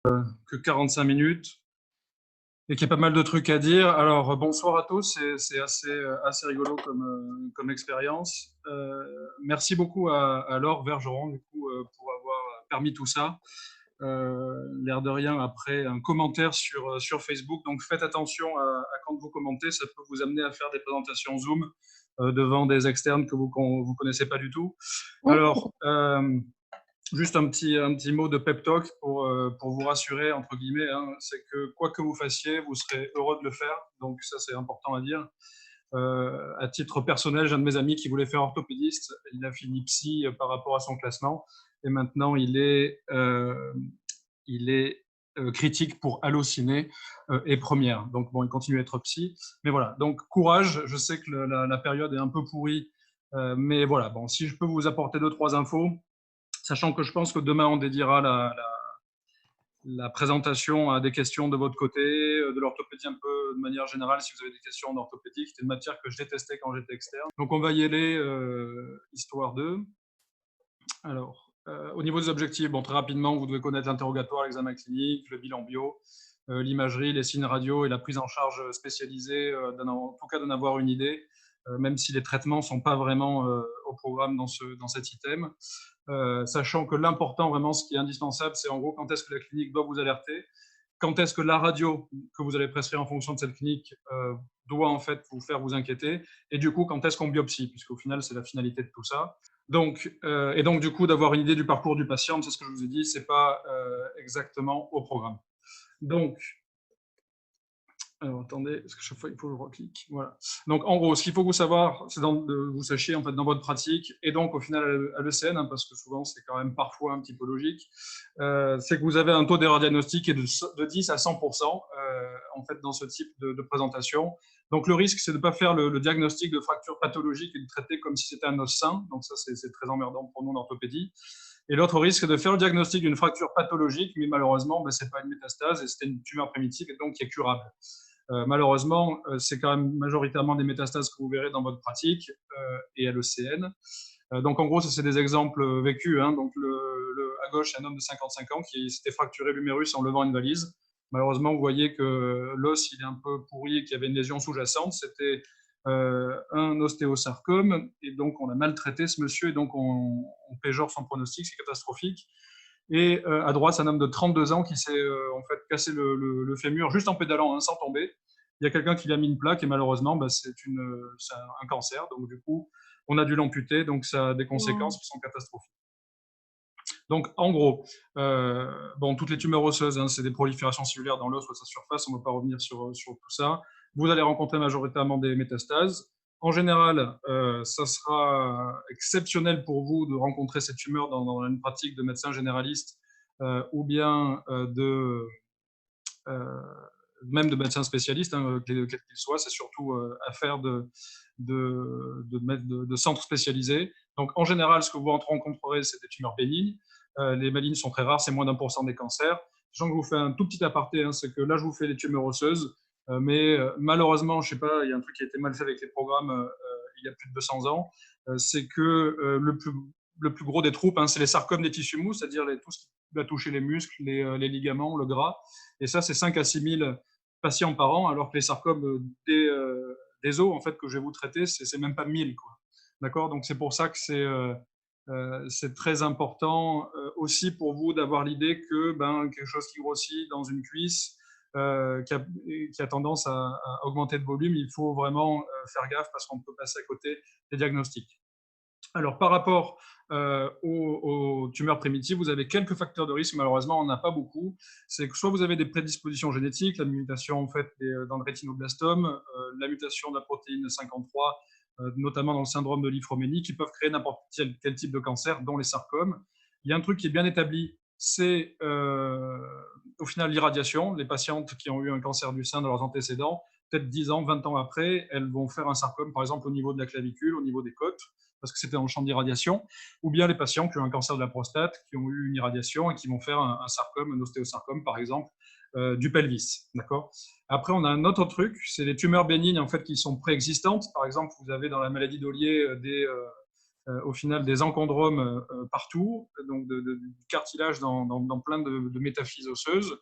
que 45 minutes et qu'il y a pas mal de trucs à dire. Alors, bonsoir à tous, c'est assez rigolo comme expérience. Merci beaucoup à Laure Vergeron, du coup, pour avoir permis tout ça. L'air de rien, après un commentaire sur Facebook. Donc, faites attention à quand vous commentez, ça peut vous amener à faire des présentations Zoom devant des externes que vous ne connaissez pas du tout. Oui. Alors, juste un petit mot de pep talk pour vous rassurer, entre guillemets, hein, c'est que quoi que vous fassiez, vous serez heureux de le faire. Donc ça, c'est important à dire. À titre personnel, j'ai un de mes amis qui voulait faire orthopédiste. Il a fini psy par rapport à son classement. Et maintenant, il est critique pour Allociné et Première. Donc bon, il continue à être psy. Mais voilà, donc courage. Je sais que la période est un peu pourrie. Mais voilà, bon, si je peux vous apporter 2-3 infos, sachant que je pense que demain, on dédiera la présentation à des questions de votre côté, de l'orthopédie un peu de manière générale, si vous avez des questions en orthopédie. C'était une matière que je détestais quand j'étais externe. Donc, on va y aller, histoire de. Alors, au niveau des objectifs, bon, très rapidement, vous devez connaître l'interrogatoire, l'examen clinique, le bilan bio, l'imagerie, les signes radio et la prise en charge spécialisée, en tout cas d'en avoir une idée, même si les traitements ne sont pas vraiment au programme dans cet item. Sachant que l'important, vraiment, ce qui est indispensable, c'est en gros quand est-ce que la clinique doit vous alerter, quand est-ce que la radio que vous allez prescrire en fonction de cette clinique doit en fait vous faire vous inquiéter, et du coup, quand est-ce qu'on biopsie, puisqu'au final, c'est la finalité de tout ça. Donc, et donc, du coup, d'avoir une idée du parcours du patient, c'est ce que je vous ai dit, ce n'est pas exactement au programme. Donc, alors, attendez, parce que chaque fois, il faut que je reclique. Voilà. Donc, en gros, ce qu'il faut que vous savoir, c'est que vous sachiez, en fait, dans votre pratique, et donc, au final, à l'ECN, hein, parce que souvent, c'est quand même parfois un petit peu logique, c'est que vous avez un taux d'erreur diagnostique de 10 à 100%, en fait, dans ce type de présentation. Donc, le risque, c'est de ne pas faire le diagnostic de fracture pathologique et de traiter comme si c'était un os sain. Donc, ça, c'est très emmerdant pour nous en orthopédie. Et l'autre risque, c'est de faire le diagnostic d'une fracture pathologique, mais malheureusement, ce n'est pas une métastase, et c'était une tumeur primitive, et donc qui est curable. Malheureusement, c'est quand même majoritairement des métastases que vous verrez dans votre pratique et à l'ECN. Donc, en gros, ça, c'est des exemples vécus. Hein. Donc, à gauche, c'est un homme de 55 ans qui s'était fracturé l'humérus en levant une valise. Malheureusement, vous voyez que l'os, il est un peu pourri et qu'il y avait une lésion sous-jacente. C'était un ostéosarcome, et donc on a maltraité ce monsieur, et donc on péjore son pronostic, c'est catastrophique. Et à droite, c'est un homme de 32 ans qui s'est en fait cassé le fémur juste en pédalant, hein, sans tomber. Il y a quelqu'un qui lui a mis une plaque, et malheureusement, c'est un cancer. Donc, du coup, on a dû l'amputer. Donc, ça a des conséquences qui sont catastrophiques. Donc, en gros, bon, toutes les tumeurs osseuses, hein, c'est des proliférations cellulaires dans l'os ou à sa surface. On ne va pas revenir sur tout ça. Vous allez rencontrer majoritairement des métastases. En général, ça sera exceptionnel pour vous de rencontrer ces tumeurs dans une pratique de médecin généraliste ou bien même de médecin spécialiste, hein, quel qu'il soit. C'est surtout affaire de centres spécialisés. Donc, en général, ce que vous rencontrerez, c'est des tumeurs bénignes. Les malignes sont très rares, c'est moins d'1% des cancers. Sachant que je vous fais un tout petit aparté, hein, c'est que là, je vous fais les tumeurs osseuses. Mais malheureusement, je ne sais pas, il y a un truc qui a été mal fait avec les programmes il y a plus de 200 ans, c'est que le plus gros des troupes, hein, c'est les sarcomes des tissus mous, c'est-à-dire tout ce qui va toucher les muscles, les ligaments, le gras. Et ça, c'est 5 à 6 000 patients par an, alors que les sarcomes des os, en fait, que je vais vous traiter, c'est même pas 1000, quoi. D'accord? Donc, c'est pour ça que c'est très important aussi pour vous d'avoir l'idée que quelque chose qui grossit dans une cuisse, qui a tendance à augmenter de volume, il faut vraiment faire gaffe parce qu'on peut passer à côté des diagnostics. Alors, par rapport aux tumeurs primitives, vous avez quelques facteurs de risque. Malheureusement, on n'en a pas beaucoup. C'est que soit vous avez des prédispositions génétiques, la mutation en fait, dans le rétinoblastome, la mutation de la protéine 53, notamment dans le syndrome de Li-Fraumeni, qui peuvent créer n'importe quel type de cancer, dont les sarcomes. Il y a un truc qui est bien établi, c'est au final l'irradiation. Les patientes qui ont eu un cancer du sein de leurs antécédents, peut-être 10 ans, 20 ans après, elles vont faire un sarcome, par exemple, au niveau de la clavicule, au niveau des côtes, parce que c'était dans le champ d'irradiation, ou bien les patients qui ont un cancer de la prostate, qui ont eu une irradiation et qui vont faire un sarcome, un ostéosarcome, par exemple, du pelvis. D'accord. Après, on a un autre truc, c'est les tumeurs bénignes en fait, qui sont préexistantes. Par exemple, vous avez dans la maladie d'Ollier au final des enchondromes partout, donc du cartilage dans plein de métaphyses osseuses,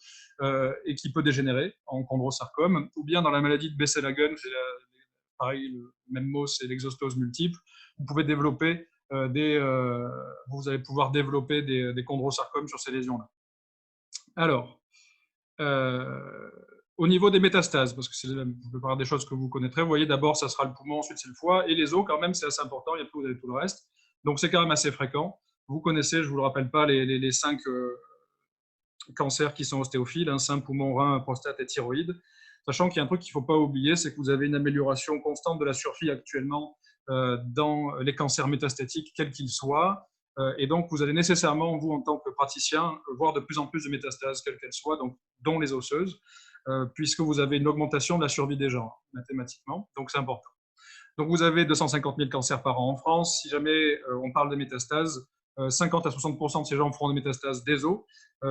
et qui peut dégénérer en chondrosarcome, ou bien dans la maladie de Bessel-Hagen, c'est pareil, le même mot, c'est l'exostose multiple, vous pouvez développer vous allez pouvoir développer des chondrosarcomes sur ces lésions-là. Alors, euh, au niveau des métastases, parce que c'est la plupart des choses que vous connaîtrez, vous voyez, d'abord, ça sera le poumon, ensuite c'est le foie, et les os, quand même, c'est assez important, et après, vous avez tout le reste. Donc, c'est quand même assez fréquent. Vous connaissez, je ne vous le rappelle pas, les 5 cancers qui sont ostéophiles, hein, sein, poumon, rein, prostate et thyroïde. Sachant qu'il y a un truc qu'il ne faut pas oublier, c'est que vous avez une amélioration constante de la survie actuellement dans les cancers métastatiques, quels qu'ils soient. Et donc, vous allez nécessairement, vous, en tant que praticien, voir de plus en plus de métastases, quelles qu'elles soient, donc, dont les osseuses, puisque vous avez une augmentation de la survie des gens, mathématiquement. Donc, c'est important. Donc, vous avez 250 000 cancers par an en France. Si jamais on parle des métastases, 50 à 60% de ces gens feront des métastases des os,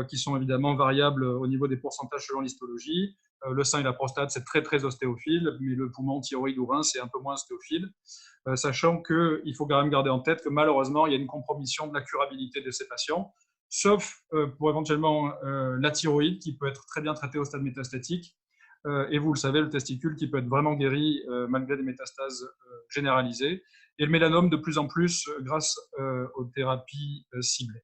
qui sont évidemment variables au niveau des pourcentages selon l'histologie. Le sein et la prostate, c'est très, très ostéophile, mais le poumon, thyroïde ou rein, c'est un peu moins ostéophile. Sachant qu'il faut quand même garder en tête que malheureusement, il y a une compromission de la curabilité de ces patients, sauf pour éventuellement la thyroïde, qui peut être très bien traitée au stade métastatique. Et vous le savez, le testicule qui peut être vraiment guéri malgré des métastases généralisées, et le mélanome de plus en plus grâce aux thérapies ciblées.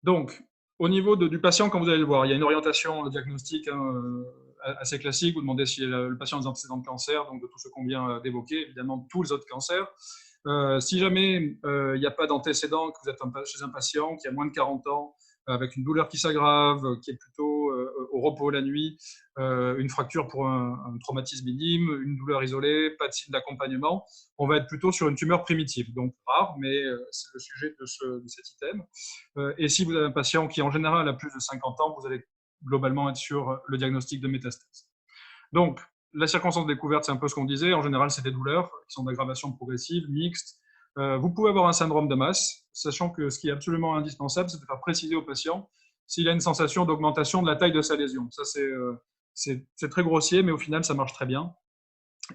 Donc, au niveau du patient, quand vous allez le voir, il y a une orientation diagnostique assez classique. Vous demandez si le patient a des antécédents de cancer, donc de tout ce qu'on vient d'évoquer, évidemment tous les autres cancers. Si jamais il n'y a pas d'antécédent, que vous êtes chez un patient qui a moins de 40 ans, avec une douleur qui s'aggrave, qui est plutôt au repos la nuit, une fracture pour un traumatisme minime, une douleur isolée, pas de signe d'accompagnement, on va être plutôt sur une tumeur primitive, donc rare, mais c'est le sujet de cet item. Et si vous avez un patient qui en général a plus de 50 ans, vous allez globalement être sur le diagnostic de métastase. Donc, la circonstance de découverte, c'est un peu ce qu'on disait. En général, c'est des douleurs qui sont d'aggravation progressive, mixtes. Vous pouvez avoir un syndrome de masse, sachant que ce qui est absolument indispensable, c'est de faire préciser au patient s'il a une sensation d'augmentation de la taille de sa lésion. Ça, c'est très grossier, mais au final, ça marche très bien.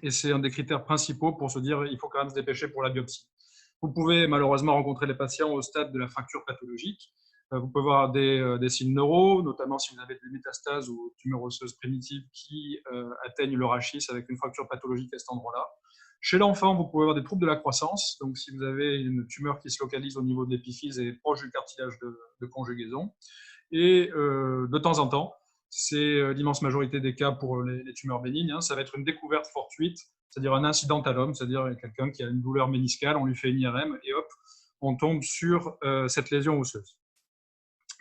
Et c'est un des critères principaux pour se dire il faut quand même se dépêcher pour la biopsie. Vous pouvez malheureusement rencontrer les patients au stade de la fracture pathologique. Vous pouvez avoir des signes neuro, notamment si vous avez des métastases ou tumeurs osseuses primitives qui atteignent le rachis avec une fracture pathologique à cet endroit-là. Chez l'enfant, vous pouvez avoir des troubles de la croissance. Donc, si vous avez une tumeur qui se localise au niveau de l'épiphyse et proche du cartilage de conjugaison. Et de temps en temps, c'est l'immense majorité des cas pour les tumeurs bénignes, hein, ça va être une découverte fortuite, c'est-à-dire un incident à l'homme, c'est-à-dire quelqu'un qui a une douleur méniscale, on lui fait une IRM et hop, on tombe sur cette lésion osseuse.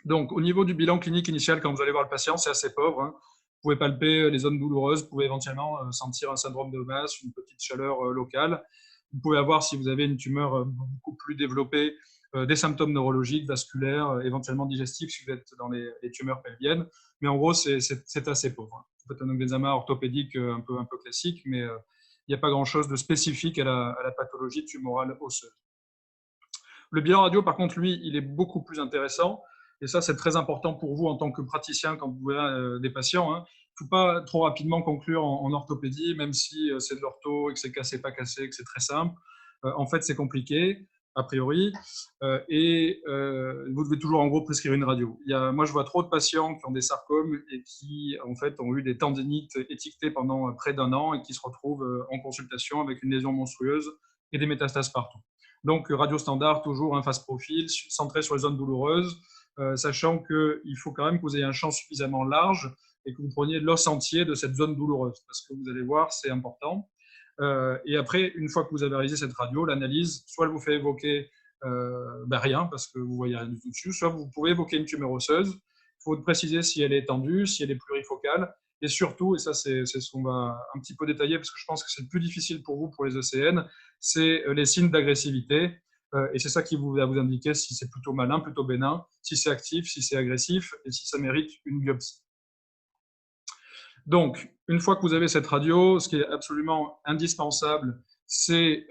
Donc, au niveau du bilan clinique initial, quand vous allez voir le patient, c'est assez pauvre. Hein. Vous pouvez palper les zones douloureuses, vous pouvez éventuellement sentir un syndrome de masse, une petite chaleur locale. Vous pouvez avoir, si vous avez une tumeur beaucoup plus développée, des symptômes neurologiques, vasculaires, éventuellement digestifs si vous êtes dans les tumeurs pelviennes. Mais en gros, c'est assez pauvre. Hein. Vous faites un examen orthopédique un peu classique, mais il n'y a pas grand-chose de spécifique à la pathologie tumorale osseuse. Le bilan radio, par contre, lui, il est beaucoup plus intéressant. Et ça, c'est très important pour vous en tant que praticien quand vous voyez des patients. Hein. Il ne faut pas trop rapidement conclure en orthopédie, même si c'est de l'ortho et que c'est cassé, pas cassé, que c'est très simple. En fait, c'est compliqué, a priori. Et vous devez toujours, en gros, prescrire une radio. Moi, je vois trop de patients qui ont des sarcomes et qui, en fait, ont eu des tendinites étiquetées pendant près d'un an et qui se retrouvent en consultation avec une lésion monstrueuse et des métastases partout. Donc, radio standard, toujours un face profil, centré sur les zones douloureuses, sachant qu'il faut quand même que vous ayez un champ suffisamment large et que vous preniez l'os entier de cette zone douloureuse, parce que vous allez voir, c'est important. Et après, une fois que vous avez réalisé cette radio, l'analyse, soit elle vous fait évoquer rien, parce que vous voyez rien du tout dessus, soit vous pouvez évoquer une tumeur osseuse. Il faut préciser si elle est étendue, si elle est plurifocale, et surtout, et ça c'est ce qu'on va un petit peu détailler, parce que je pense que c'est le plus difficile pour vous, pour les ECN, c'est les signes d'agressivité. Et c'est ça qui va vous indiquer si c'est plutôt malin, plutôt bénin, si c'est actif, si c'est agressif, et si ça mérite une biopsie. Donc, une fois que vous avez cette radio, ce qui est absolument indispensable, c'est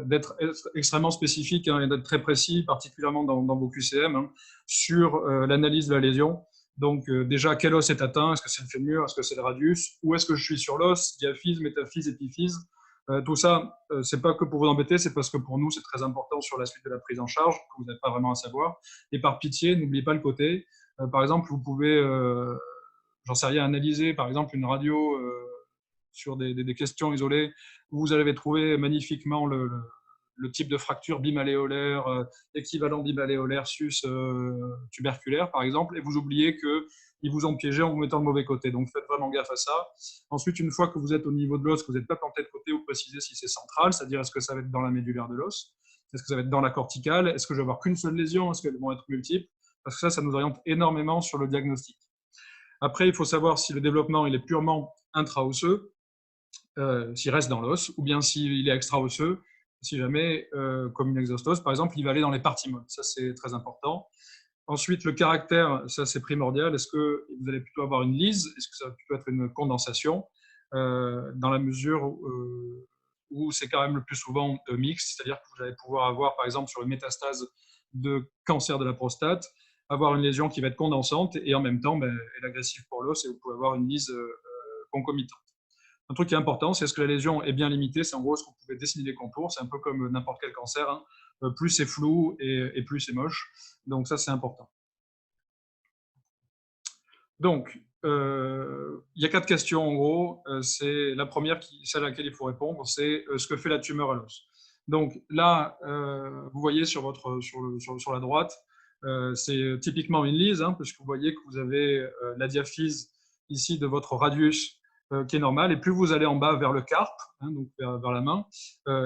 d'être extrêmement spécifique et d'être très précis, particulièrement dans vos QCM, hein, sur l'analyse de la lésion. Donc, déjà, quel os est atteint? Est-ce que c'est le fémur? Est-ce que c'est le radius? Où est-ce que je suis sur l'os? Diaphyse, métaphyse, épiphyse? Tout ça, c'est pas que pour vous embêter, c'est parce que pour nous, c'est très important sur la suite de la prise en charge, que vous n'avez pas vraiment à savoir. Et par pitié, n'oubliez pas le côté. Par exemple, vous pouvez, j'en sais rien, analyser par exemple une radio sur des questions isolées où vous allez trouver magnifiquement le type de fracture bimalléolaire, équivalent bimalléolaire sus tuberculaire, par exemple, et vous oubliez qu'ils vous ont piégé en vous mettant le mauvais côté. Donc, faites vraiment gaffe à ça. Ensuite, une fois que vous êtes au niveau de l'os, que vous n'êtes pas planté de côté, vous précisez si c'est central, c'est-à-dire est-ce que ça va être dans la médulaire de l'os, est-ce que ça va être dans la corticale, est-ce que je vais avoir qu'une seule lésion, est-ce qu'elles vont être multiples, parce que ça nous oriente énormément sur le diagnostic. Après, il faut savoir si le développement il est purement intraosseux, s'il reste dans l'os, ou bien s'il est extra-osseux, si jamais, comme une exostose, par exemple, il va aller dans les parties molles. Ça, c'est très important. Ensuite, le caractère, ça c'est primordial. Est-ce que vous allez plutôt avoir une lyse? Est-ce que ça va plutôt être une condensation? Dans la mesure où c'est quand même le plus souvent mixte, c'est-à-dire que vous allez pouvoir avoir, par exemple, sur une métastase de cancer de la prostate, avoir une lésion qui va être condensante et en même temps, elle est agressive pour l'os et vous pouvez avoir une lyse concomitante. Un truc qui est important, c'est est-ce que la lésion est bien limitée. C'est en gros ce que vous pouvez dessiner les contours. C'est un peu comme n'importe quel cancer. Hein. Plus c'est flou et plus c'est moche. Donc ça, c'est important. Donc, il y a 4 questions en gros. C'est la première, celle à laquelle il faut répondre, c'est ce que fait la tumeur à l'os. Donc là, vous voyez sur la droite, c'est typiquement une lyse, hein, puisque vous voyez que vous avez la diaphyse ici de votre radius qui est normale, et plus vous allez en bas vers le carpe, hein, donc vers la main,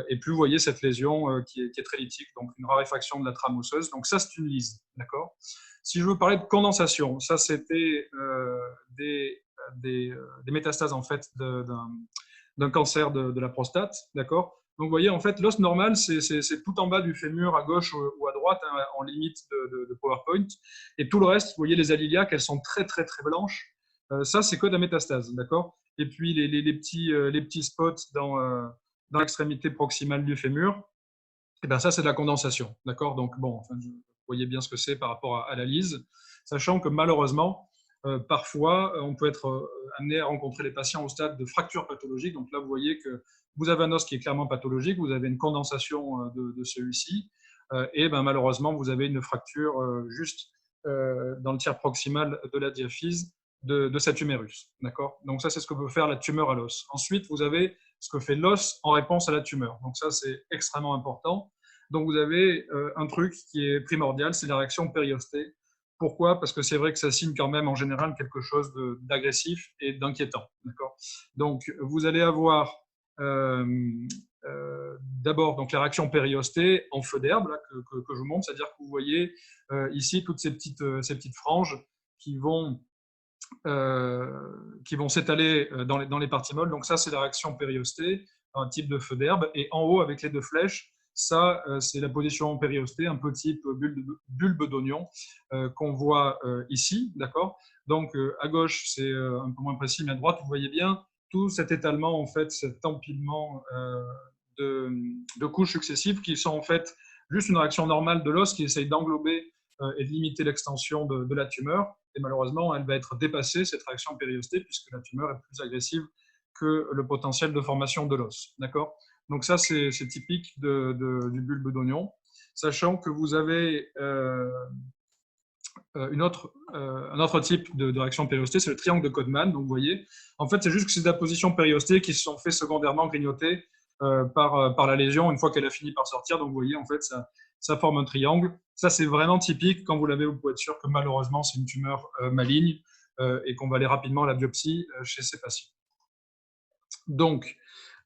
et plus vous voyez cette lésion qui est très lithique, donc une raréfaction de la trame osseuse. Donc ça, c'est une lyse, d'accord ? Si je veux parler de condensation, ça c'était des métastases en fait d'un cancer de la prostate, d'accord. Donc vous voyez en fait l'os normal c'est tout en bas du fémur à gauche ou à droite hein, en limite de PowerPoint et tout le reste vous voyez les alilia qu'elles sont très très très blanches. Ça c'est que de la métastase, d'accord. Et puis les petits spots dans l'extrémité proximale du fémur, et ben ça, c'est de la condensation. D'accord. Donc, bon, enfin, vous voyez bien ce que c'est par rapport à la lyse, sachant que malheureusement, parfois, on peut être amené à rencontrer les patients au stade de fracture pathologique. Donc là, vous voyez que vous avez un os qui est clairement pathologique, vous avez une condensation de celui-ci, et ben, malheureusement, vous avez une fracture juste dans le tiers proximal de la diaphyse de cet humérus. D'accord. Donc ça, c'est ce que peut faire la tumeur à l'os. Ensuite, vous avez ce que fait l'os en réponse à la tumeur. Donc ça, c'est extrêmement important. Donc vous avez un truc qui est primordial, c'est la réaction périostée. Pourquoi? Parce que c'est vrai que ça signe quand même en général quelque chose d'agressif et d'inquiétant. Donc vous allez avoir d'abord donc la réaction périostée en feu d'herbe que je vous montre, c'est-à-dire que vous voyez ici toutes ces petites franges qui vont s'étaler dans les parties molles. Donc ça, c'est la réaction périostée, un type de feu d'herbe. Et en haut, avec les deux flèches, ça, c'est la position périostée, un peu type bulbe d'oignon qu'on voit ici. D'accord. Donc à gauche, c'est un peu moins précis, mais à droite, vous voyez bien tout cet étalement, en fait, cet empilement de couches successives qui sont en fait juste une réaction normale de l'os qui essaye d'englober et de limiter l'extension de la tumeur. Et malheureusement, elle va être dépassée, cette réaction périostée, puisque la tumeur est plus agressive que le potentiel de formation de l'os. D'accord. Donc ça, c'est typique du bulbe d'oignon, sachant que vous avez un autre type de réaction périostée, c'est le triangle de Codman. Donc vous voyez, en fait, c'est juste que c'est des positions périostées qui se sont fait secondairement grignoter par la lésion une fois qu'elle a fini par sortir. Donc vous voyez, en fait, ça forme un triangle. Ça, c'est vraiment typique. Quand vous l'avez, vous pouvez être sûr que malheureusement, c'est une tumeur maligne et qu'on va aller rapidement à la biopsie chez ces patients. Donc,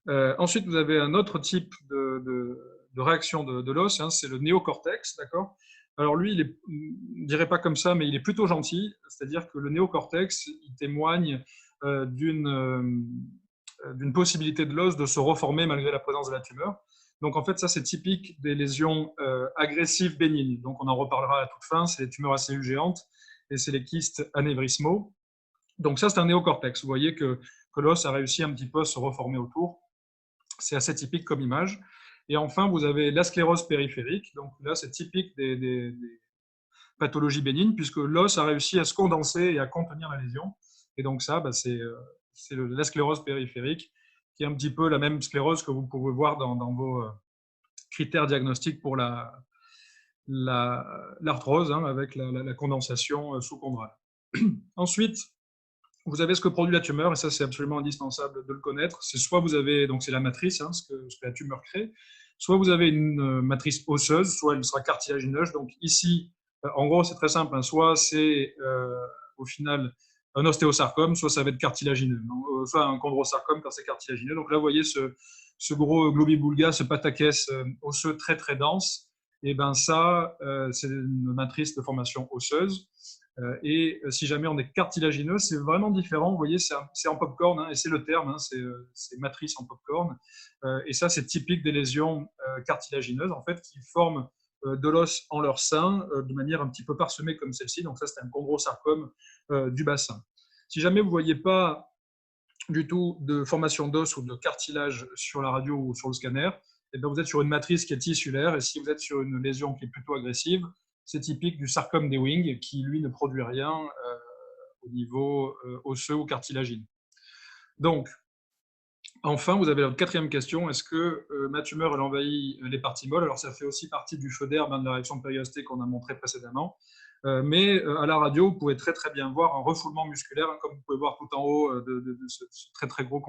ensuite, vous avez un autre type de réaction de l'os, hein, c'est le néocortex, d'accord. Alors lui, je ne dirais pas comme ça, mais il est plutôt gentil, c'est-à-dire que le néocortex, il témoigne d'une possibilité de l'os de se reformer malgré la présence de la tumeur. Donc en fait, ça c'est typique des lésions agressives bénignes. Donc on en reparlera à la toute fin, c'est les tumeurs à cellules géantes et c'est les kystes anévrismaux. Donc ça c'est un néocortex. Vous voyez que l'os a réussi un petit peu à se reformer autour. C'est assez typique comme image. Et enfin, vous avez la sclérose périphérique. Donc là, c'est typique des pathologies bénignes, puisque l'os a réussi à se condenser et à contenir la lésion. Et donc ça, c'est la sclérose périphérique qui est un petit peu la même sclérose que vous pouvez voir dans vos critères diagnostiques pour l'arthrose, hein, avec la condensation sous-chondrale. Ensuite, vous avez ce que produit la tumeur, et ça c'est absolument indispensable de le connaître. C'est soit vous avez, donc c'est la matrice, hein, ce que la tumeur crée, soit vous avez une matrice osseuse, soit elle sera cartilagineuse. Donc ici, en gros, c'est très simple, hein, soit c'est au final un ostéosarcome, soit ça va être cartilagineux, soit un chondrosarcome quand c'est cartilagineux. Donc là, vous voyez ce gros globibulga, ce pataquès osseux très très dense. Et ben ça, c'est une matrice de formation osseuse. Et si jamais on est cartilagineux, c'est vraiment différent. Vous voyez, c'est en popcorn, hein, et c'est le terme, hein, c'est matrice en popcorn. Et ça, c'est typique des lésions cartilagineuses, en fait, qui forment de l'os en leur sein de manière un petit peu parsemée comme celle-ci. Donc ça, c'est un chondrosarcome du bassin. Si jamais vous ne voyez pas du tout de formation d'os ou de cartilage sur la radio ou sur le scanner, et bien vous êtes sur une matrice qui est tissulaire. Et si vous êtes sur une lésion qui est plutôt agressive, c'est typique du sarcome des Wing qui, lui, ne produit rien au niveau osseux ou cartilagine. Donc, enfin, vous avez la quatrième question. Est-ce que ma tumeur, elle envahit les parties molles? Alors, ça fait aussi partie du feu d'herbe de la réaction de périostée qu'on a montré précédemment. Mais à la radio, vous pouvez très très bien voir un refoulement musculaire, hein, comme vous pouvez voir tout en haut de ce très très gros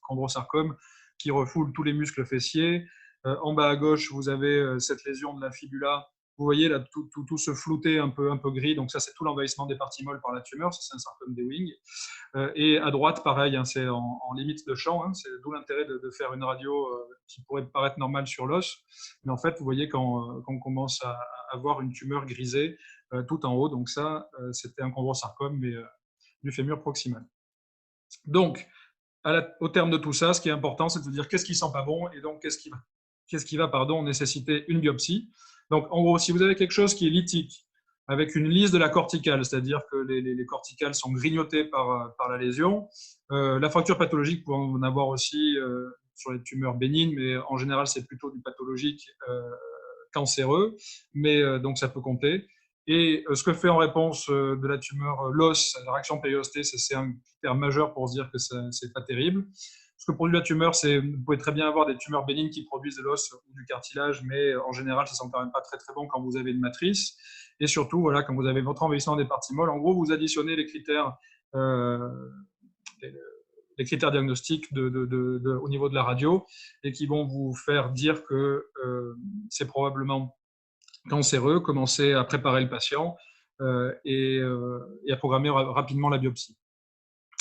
chondrosarcome qui refoule tous les muscles fessiers. En bas à gauche, vous avez cette lésion de la fibula. Vous voyez là tout se flouter un peu gris. Donc ça, c'est tout l'envahissement des parties molles par la tumeur. Ça, c'est un sarcome des Wing. Et à droite, pareil, hein, c'est en limite de champ. Hein, c'est d'où l'intérêt de faire une radio qui pourrait paraître normale sur l'os. Mais en fait, vous voyez quand on commence à avoir une tumeur grisée tout en haut. Donc ça, c'était un chondrosarcome, mais du fémur proximal. Donc, au terme de tout ça, ce qui est important, c'est de dire qu'est-ce qui sent pas bon et donc qu'est-ce qui va nécessiter une biopsie. Donc, en gros, si vous avez quelque chose qui est lytique, avec une lise de la corticale, c'est-à-dire que les corticales sont grignotées par la lésion, la fracture pathologique peut en avoir aussi sur les tumeurs bénignes, mais en général, c'est plutôt du pathologique cancéreux, mais donc ça peut compter. Et ce que fait en réponse de la tumeur l'os, la réaction périostée, c'est un critère majeur pour se dire que ce n'est pas terrible. Ce que produit la tumeur, vous pouvez très bien avoir des tumeurs bénignes qui produisent de l'os ou du cartilage, mais en général, ça ne sent quand même pas très très bon quand vous avez une matrice. Et surtout, voilà, quand vous avez votre envahissement des parties molles, en gros, vous additionnez les critères diagnostiques au niveau de la radio et qui vont vous faire dire que c'est probablement cancéreux, commencer à préparer le patient et à programmer rapidement la biopsie.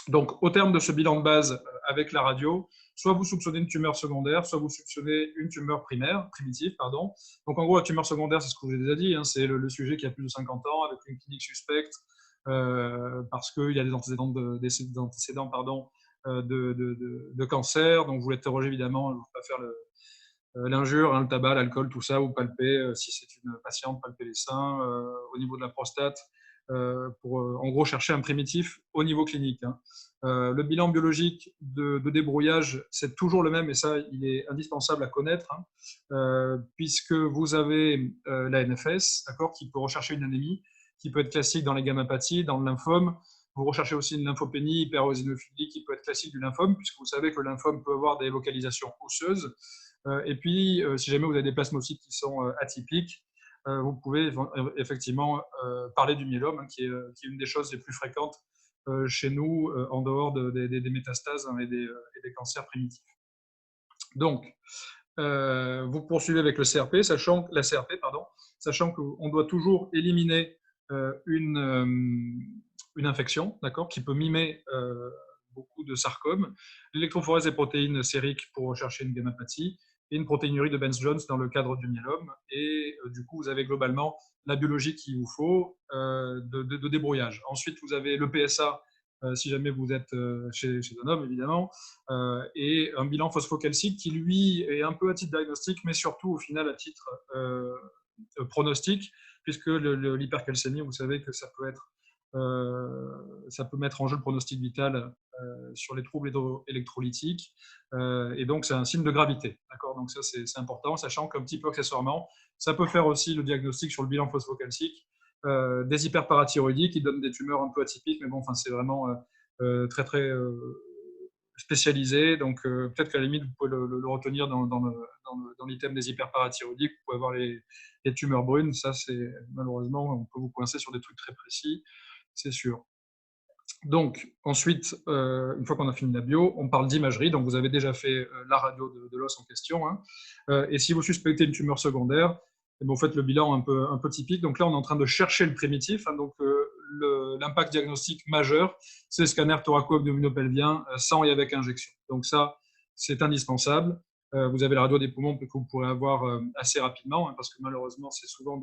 Donc, au terme de ce bilan de base avec la radio, soit vous soupçonnez une tumeur secondaire, soit vous soupçonnez une tumeur primitive. Donc, en gros, la tumeur secondaire, c'est ce que je vous ai déjà dit, hein, c'est le sujet qui a plus de 50 ans avec une clinique suspecte parce qu'il y a des antécédents de cancer. Donc, vous l'interrogez évidemment, vous ne pouvez pas faire l'injure, hein, le tabac, l'alcool, tout ça, ou palper, si c'est une patiente, palper les seins, au niveau de la prostate, pour en gros chercher un primitif au niveau clinique. Hein. Le bilan biologique de débrouillage, c'est toujours le même, et ça, il est indispensable à connaître, hein, puisque vous avez la NFS, qui peut rechercher une anémie, qui peut être classique dans les gammopathies, dans le lymphome. Vous recherchez aussi une lymphopénie hypereosinophilie qui peut être classique du lymphome, puisque vous savez que le lymphome peut avoir des localisations osseuses. Et puis, si jamais vous avez des plasmocytes qui sont atypiques, vous pouvez effectivement parler du myélome, hein, qui est une des choses les plus fréquentes chez nous, en dehors des métastases, hein, et des cancers primitifs. Donc, vous poursuivez avec le CRP, la CRP, sachant qu'on doit toujours éliminer une infection, qui peut mimer beaucoup de sarcomes, l'électrophorèse des protéines sériques pour rechercher une gammapathie, et une protéinurie de Benz-Jones dans le cadre du myélome. Et du coup, vous avez globalement la biologie qu'il vous faut de débrouillage. Ensuite, vous avez le PSA, si jamais vous êtes chez un homme, évidemment, et un bilan phosphocalcique qui, lui, est un peu à titre diagnostic, mais surtout, au final, à titre pronostic, puisque l'hypercalcémie, vous savez que ça peut mettre en jeu le pronostic vital sur les troubles électrolytiques, et donc c'est un signe de gravité. Donc ça, c'est important, sachant qu'un petit peu accessoirement, ça peut faire aussi le diagnostic sur le bilan phosphocalcique des hyperparathyroïdies qui donnent des tumeurs un peu atypiques, mais bon, c'est vraiment très très spécialisé. Donc, peut-être qu'à la limite, vous pouvez le retenir dans l'item des hyperparathyroïdiques. Vous pouvez avoir les tumeurs brunes. Ça, c'est malheureusement, on peut vous coincer sur des trucs très précis, c'est sûr. Donc, ensuite, une fois qu'on a fini la bio, on parle d'imagerie. Donc, vous avez déjà fait la radio de l'os en question. Hein. Et si vous suspectez une tumeur secondaire, eh bien, vous faites le bilan un peu typique. Donc là, on est en train de chercher le primitif. Hein. Donc, l'impact diagnostique majeur, c'est scanner thoraco-abdominopelvien sans et avec injection. Donc ça, c'est indispensable. Vous avez la radio des poumons que vous pourrez avoir assez rapidement, hein, parce que malheureusement, c'est souvent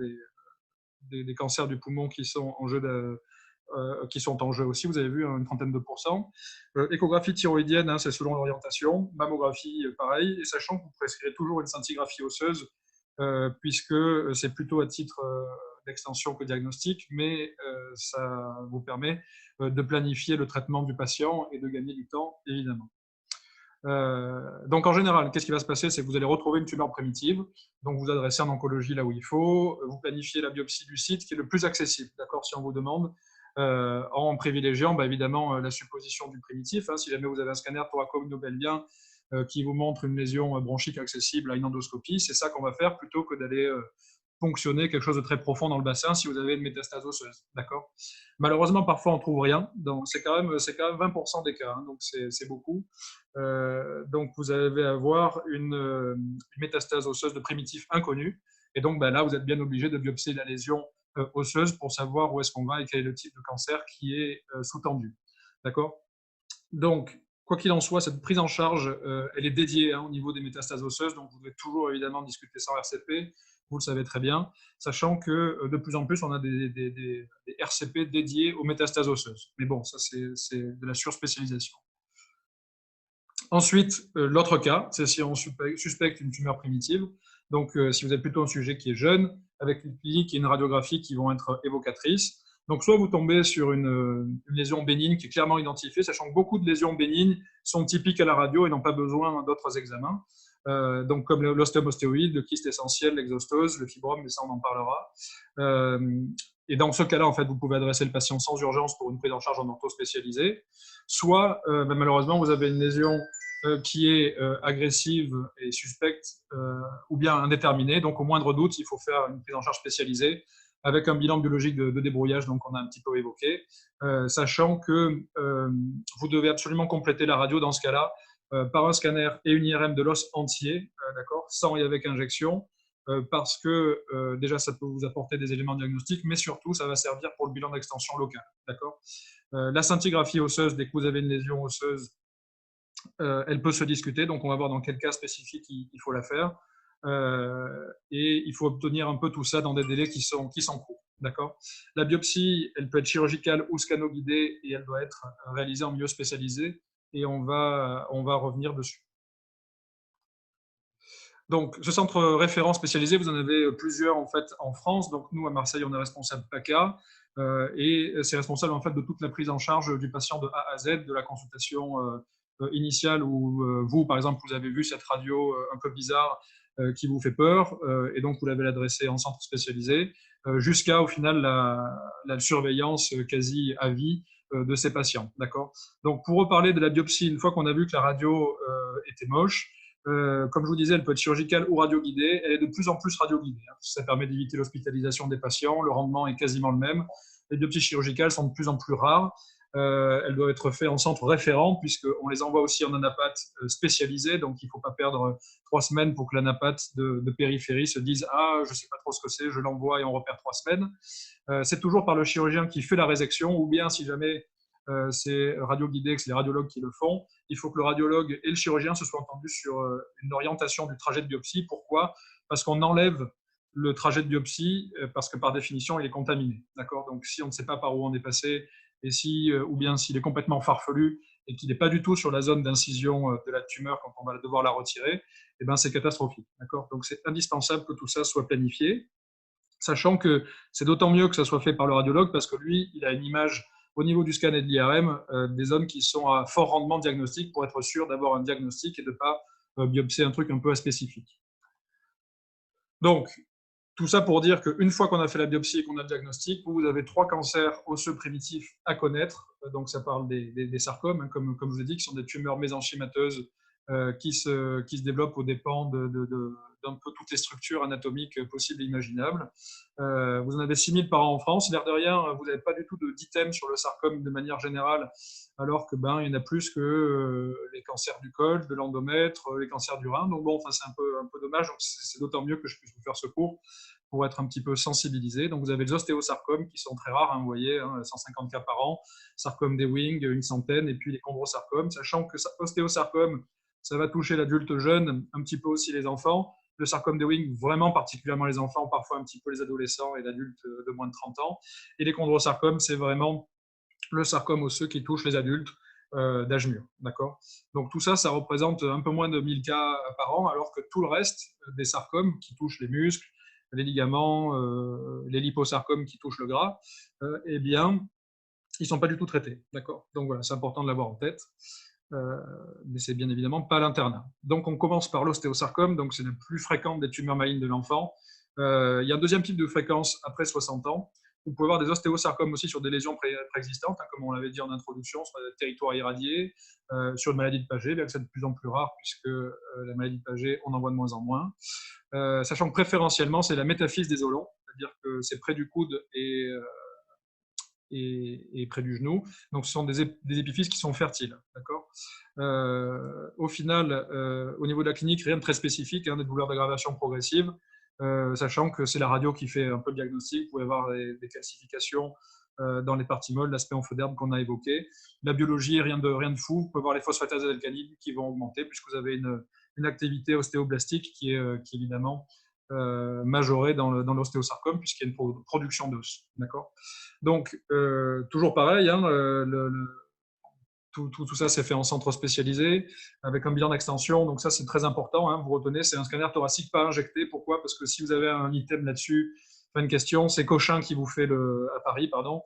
des cancers du poumon qui sont en jeu aussi, vous avez vu, une trentaine de pourcents. Échographie thyroïdienne, hein, c'est selon l'orientation. Mammographie, pareil. Et sachant que vous prescrivez toujours une scintigraphie osseuse, puisque c'est plutôt à titre d'extension que diagnostic, mais ça vous permet de planifier le traitement du patient et de gagner du temps, évidemment. Donc en général, qu'est-ce qui va se passer? C'est que vous allez retrouver une tumeur primitive, donc vous adressez en oncologie là où il faut, vous planifiez la biopsie du site qui est le plus accessible, d'accord, si on vous demande, en privilégiant évidemment la supposition du primitif. Hein, si jamais vous avez un scanner thoraco-abdominopelvien qui vous montre une lésion bronchique accessible à une endoscopie, c'est ça qu'on va faire plutôt que d'aller ponctionner quelque chose de très profond dans le bassin si vous avez une métastase osseuse. D'accord. Malheureusement, parfois, on ne trouve rien. Donc, c'est quand même 20% des cas. Hein, donc, c'est beaucoup. Donc, vous allez avoir une métastase osseuse de primitif inconnu. Et donc, là, vous êtes bien obligé de biopsier la lésion osseuse pour savoir où est-ce qu'on va et quel est le type de cancer qui est sous-tendu. D'accord. Donc, quoi qu'il en soit, cette prise en charge, elle est dédiée au niveau des métastases osseuses. Donc, vous devez toujours évidemment discuter sans RCP. Vous le savez très bien, sachant que de plus en plus, on a des RCP dédiés aux métastases osseuses. Mais bon, ça, c'est de la surspécialisation. Ensuite, l'autre cas, c'est si on suspecte une tumeur primitive. Donc, si vous êtes plutôt un sujet qui est jeune, avec une clinique et une radiographie qui vont être évocatrices. Donc, soit vous tombez sur une lésion bénigne qui est clairement identifiée, sachant que beaucoup de lésions bénignes sont typiques à la radio et n'ont pas besoin d'autres examens. Donc comme l'ostéomostéoïde, le kyste essentiel, l'exostose, le fibrome, mais ça on en parlera. Et dans ce cas-là, en fait, vous pouvez adresser le patient sans urgence pour une prise en charge en ortho spécialisée. Soit, malheureusement, vous avez une lésion qui est agressive et suspecte ou bien indéterminée. Donc, au moindre doute, il faut faire une prise en charge spécialisée avec un bilan biologique de débrouillage, donc on a un petit peu évoqué, sachant que vous devez absolument compléter la radio dans ce cas-là par un scanner et une IRM de l'os entier, d'accord, sans et avec injection, parce que déjà ça peut vous apporter des éléments diagnostiques, mais surtout ça va servir pour le bilan d'extension locale, d'accord. La scintigraphie osseuse, dès que vous avez une lésion osseuse, elle peut se discuter, donc on va voir dans quel cas spécifique il faut la faire. Et il faut obtenir un peu tout ça dans des délais qui sont courts. D'accord. La biopsie, elle peut être chirurgicale ou scano-guidée et elle doit être réalisée en milieu spécialisé et on va revenir dessus. Donc, ce centre référent spécialisé, vous en avez plusieurs en fait en France. Donc, nous à Marseille, on est responsable PACA et c'est responsable en fait de toute la prise en charge du patient de A à Z, de la consultation initiale où vous, par exemple, vous avez vu cette radio un peu bizarre qui vous fait peur et donc vous l'avez adressée en centre spécialisé jusqu'à au final la surveillance quasi à vie de ces patients. D'accord. Donc, pour reparler de la biopsie, une fois qu'on a vu que la radio était moche, comme je vous disais, elle peut être chirurgicale ou radioguidée. Elle est de plus en plus radioguidée. Hein, ça permet d'éviter l'hospitalisation des patients. Le rendement est quasiment le même. Les biopsies chirurgicales sont de plus en plus rares. Elles doivent être faites en centre référent puisqu'on les envoie aussi en anapathe spécialisée. Donc, il ne faut pas perdre 3 semaines pour que l'anapathe de périphérie se dise « Ah, je ne sais pas trop ce que c'est, je l'envoie et on repère 3 semaines ». C'est toujours par le chirurgien qui fait la résection ou bien si jamais c'est radio-guidé, que c'est les radiologues qui le font. Il faut que le radiologue et le chirurgien se soient entendus sur une orientation du trajet de biopsie. Pourquoi? Parce qu'on enlève le trajet de biopsie parce que par définition, il est contaminé. D'accord. Donc, si on ne sait pas par où on est passé et si, ou bien s'il est complètement farfelu et qu'il n'est pas du tout sur la zone d'incision de la tumeur quand on va devoir la retirer, eh ben, c'est catastrophique. D'accord. Donc, c'est indispensable que tout ça soit planifié, sachant que c'est d'autant mieux que ça soit fait par le radiologue parce que lui, il a une image au niveau du scan et de l'IRM, des zones qui sont à fort rendement diagnostique pour être sûr d'avoir un diagnostic et de ne pas biopsier un truc un peu aspécifique. Donc, Tout ça pour dire qu'une fois qu'on a fait la biopsie et qu'on a le diagnostic, vous avez 3 cancers osseux primitifs à connaître. Donc, ça parle des sarcomes, hein, comme je vous l'ai dit, qui sont des tumeurs mésenchymateuses qui se développent aux dépens d'un peu toutes les structures anatomiques possibles et imaginables. Vous en avez 6000 par an en France. L'air de rien, vous n'avez pas du tout d'items sur le sarcome de manière générale, alors que il y en a plus que les cancers du col, de l'endomètre, les cancers du rein. Donc bon, enfin, c'est un peu dommage. Donc c'est d'autant mieux que je puisse vous faire ce cours pour être un petit peu sensibilisé. Donc vous avez les ostéosarcomes qui sont très rares, hein, vous voyez, 150 cas par an, sarcome des Ewing, une centaine, et puis les chondrosarcomes, sachant que ostéosarcome, ça va toucher l'adulte jeune, un petit peu aussi les enfants. Le sarcome des Ewing, vraiment particulièrement les enfants, parfois un petit peu les adolescents et l'adultes de moins de 30 ans. Et les chondrosarcomes, c'est vraiment le sarcome osseux qui touche les adultes d'âge mûr. D'accord. Donc tout ça, ça représente un peu moins de 1000 cas par an, alors que tout le reste des sarcomes qui touchent les muscles, les ligaments, les liposarcomes qui touchent le gras, eh bien, ils ne sont pas du tout traités. D'accord. Donc voilà, c'est important de l'avoir en tête. Mais c'est bien évidemment pas l'internat. Donc on commence par l'ostéosarcome, donc c'est la plus fréquente des tumeurs malignes de l'enfant. Il y a un deuxième type de fréquence après 60 ans. Vous pouvez avoir des ostéosarcomes aussi sur des lésions préexistantes, hein, comme on l'avait dit en introduction, sur des territoires irradiés, sur une maladie de Paget, bien que c'est de plus en plus rare, puisque la maladie de Paget, on en voit de moins en moins. Sachant que préférentiellement, c'est la métaphyse des os longs, c'est-à-dire que c'est près du coude et près du genou. Donc, ce sont des épiphyses qui sont fertiles. D'accord. Au final, au niveau de la clinique, rien de très spécifique, hein, des douleurs d'aggravation progressive, sachant que c'est la radio qui fait un peu le diagnostic. Vous pouvez avoir des calcifications dans les parties molles, l'aspect en feu d'herbe qu'on a évoqué. La biologie, rien de fou. Vous pouvez voir les phosphatases alcalines qui vont augmenter puisque vous avez une activité ostéoblastique qui est évidemment majorée dans l'ostéosarcome puisqu'il y a une production d'os. D'accord. Donc, toujours pareil, hein, tout ça s'est fait en centre spécialisé avec un bilan d'extension. Donc ça, c'est très important. Hein, vous retenez, c'est un scanner thoracique pas injecté. Pourquoi? Parce que si vous avez un item là-dessus, pas une question, c'est Cochin qui vous fait à Paris, pardon,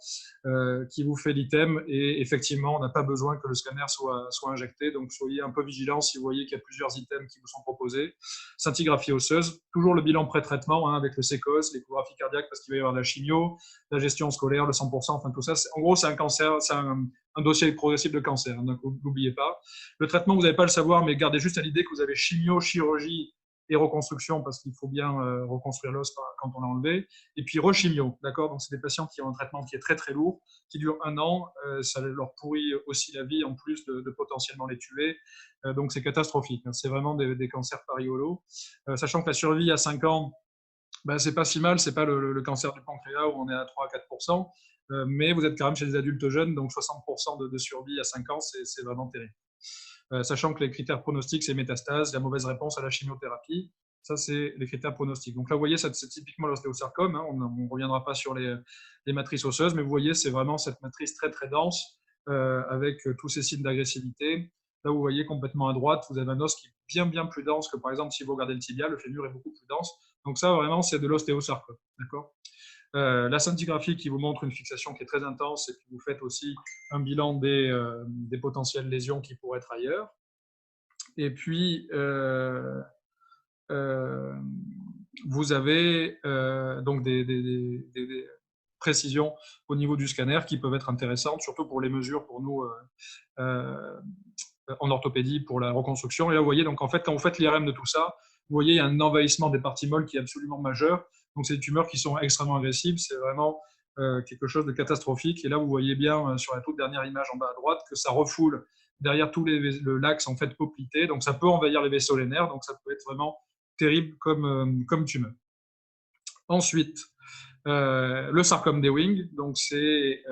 qui vous fait l'item. Et effectivement, on n'a pas besoin que le scanner soit injecté. Donc soyez un peu vigilant si vous voyez qu'il y a plusieurs items qui vous sont proposés. Scintigraphie osseuse, toujours le bilan pré-traitement, hein, avec le sécos, l'échographie cardiaque parce qu'il va y avoir de la chimio, la gestion scolaire, le 100%, enfin tout ça. En gros, c'est un cancer, c'est un dossier progressif de cancer, donc n'oubliez pas. Le traitement, vous n'allez pas le savoir, mais gardez juste à l'idée que vous avez chimio, chirurgie et reconstruction, parce qu'il faut bien reconstruire l'os quand on l'a enlevé, et puis rechimio, d'accord. Donc c'est des patients qui ont un traitement qui est très très lourd, qui dure 1 an, ça leur pourrit aussi la vie, en plus de potentiellement les tuer, donc c'est catastrophique, hein. C'est vraiment des cancers pariolo, sachant que la survie à 5 ans, c'est pas si mal, c'est pas le cancer du pancréas où on est à 3 à 4%, mais vous êtes quand même chez des adultes jeunes, donc 60% de survie à 5 ans, c'est vraiment terrible. Sachant que les critères pronostiques, c'est métastase, la mauvaise réponse à la chimiothérapie, ça c'est les critères pronostiques. Donc là, vous voyez, c'est typiquement l'ostéosarcome, hein, on ne reviendra pas sur les matrices osseuses, mais vous voyez, c'est vraiment cette matrice très très dense, avec tous ces signes d'agressivité. Là, vous voyez complètement à droite, vous avez un os qui est bien plus dense que, par exemple, si vous regardez le tibia, le fémur est beaucoup plus dense. Donc ça, vraiment, c'est de l'ostéosarcome. D'accord. La scintigraphie qui vous montre une fixation qui est très intense et puis vous faites aussi un bilan des potentielles lésions qui pourraient être ailleurs. Et puis, vous avez donc des précisions au niveau du scanner qui peuvent être intéressantes, surtout pour les mesures pour nous en orthopédie pour la reconstruction. Et là, vous voyez, donc en fait, quand vous faites l'IRM de tout ça, vous voyez, il y a un envahissement des parties molles qui est absolument majeur. Donc, c'est des tumeurs qui sont extrêmement agressives. C'est vraiment quelque chose de catastrophique. Et là, vous voyez bien sur la toute dernière image en bas à droite que ça refoule derrière tout l'axe en fait poplité. Donc, ça peut envahir les vaisseaux lainaires. Donc, ça peut être vraiment terrible comme tumeur. Ensuite, le sarcome des Ewing, donc c'est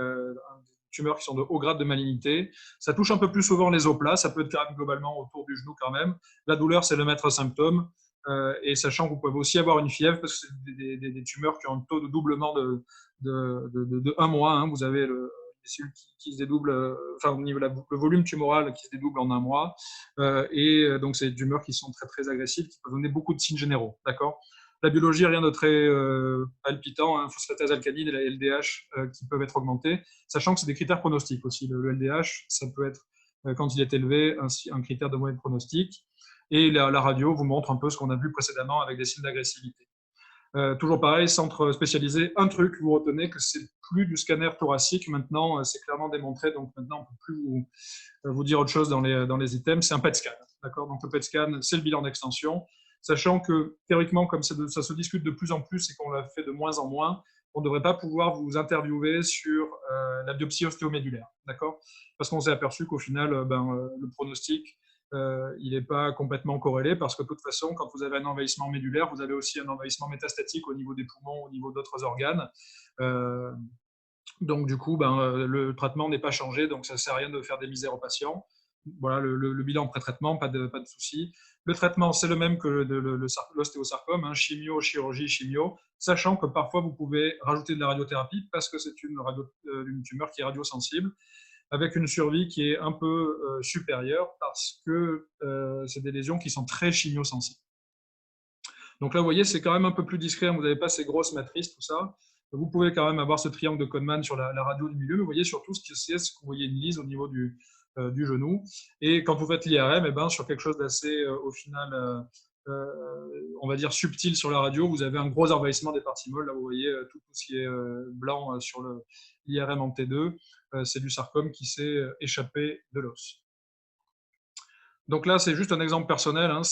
tumeurs qui sont de haut grade de malignité. Ça touche un peu plus souvent les os plats, ça peut être quand même globalement autour du genou quand même. La douleur, c'est le maître symptôme. Et sachant que vous pouvez aussi avoir une fièvre, parce que c'est des tumeurs qui ont un taux de doublement de 1 mois. Hein. Vous avez les cellules qui se dédoublent, enfin au niveau le volume tumoral qui se dédouble en 1 mois. Donc, c'est des tumeurs qui sont très, très agressives, qui peuvent donner beaucoup de signes généraux. D'accord. La biologie, rien de très palpitant, hein, phosphatase alcaline et la LDH qui peuvent être augmentées, sachant que c'est des critères pronostiques aussi. Le LDH, ça peut être, quand il est élevé, un critère de moyen pronostic. Et la radio vous montre un peu ce qu'on a vu précédemment avec des signes d'agressivité. Toujours pareil, centre spécialisé, un truc, vous retenez que c'est plus du scanner thoracique maintenant, c'est clairement démontré, donc maintenant on ne peut plus vous dire autre chose dans les items, c'est un PET scan. D'accord. Donc le PET scan, c'est le bilan d'extension, sachant que théoriquement, comme ça se discute de plus en plus et qu'on l'a fait de moins en moins, on ne devrait pas pouvoir vous interviewer sur la biopsie ostéomédulaire, d'accord, parce qu'on s'est aperçu qu'au final, le pronostic, il n'est pas complètement corrélé, parce que de toute façon, quand vous avez un envahissement médulaire, vous avez aussi un envahissement métastatique au niveau des poumons, au niveau d'autres organes. Donc, du coup, le traitement n'est pas changé, donc ça ne sert à rien de faire des misères aux patients. Voilà, le bilan pré-traitement, pas de souci. Le traitement, c'est le même que l'ostéosarcome, hein, chimio, chirurgie, chimio, sachant que parfois vous pouvez rajouter de la radiothérapie parce que c'est une tumeur qui est radiosensible, avec une survie qui est un peu supérieure parce que c'est des lésions qui sont très chimiosensibles. Donc là, vous voyez, c'est quand même un peu plus discret, hein, vous n'avez pas ces grosses matrices, tout ça. Vous pouvez quand même avoir ce triangle de Codman sur la radio du milieu, mais vous voyez surtout ce que c'est, ce que vous voyez une lise au niveau du genou. Et quand vous faites l'IRM, sur quelque chose d'assez, au final, on va dire subtil sur la radio, vous avez un gros envahissement des parties molles. Là, vous voyez tout ce qui est blanc sur l'IRM en T2, c'est du sarcome qui s'est échappé de l'os. Donc là, c'est juste un exemple personnel. Hein,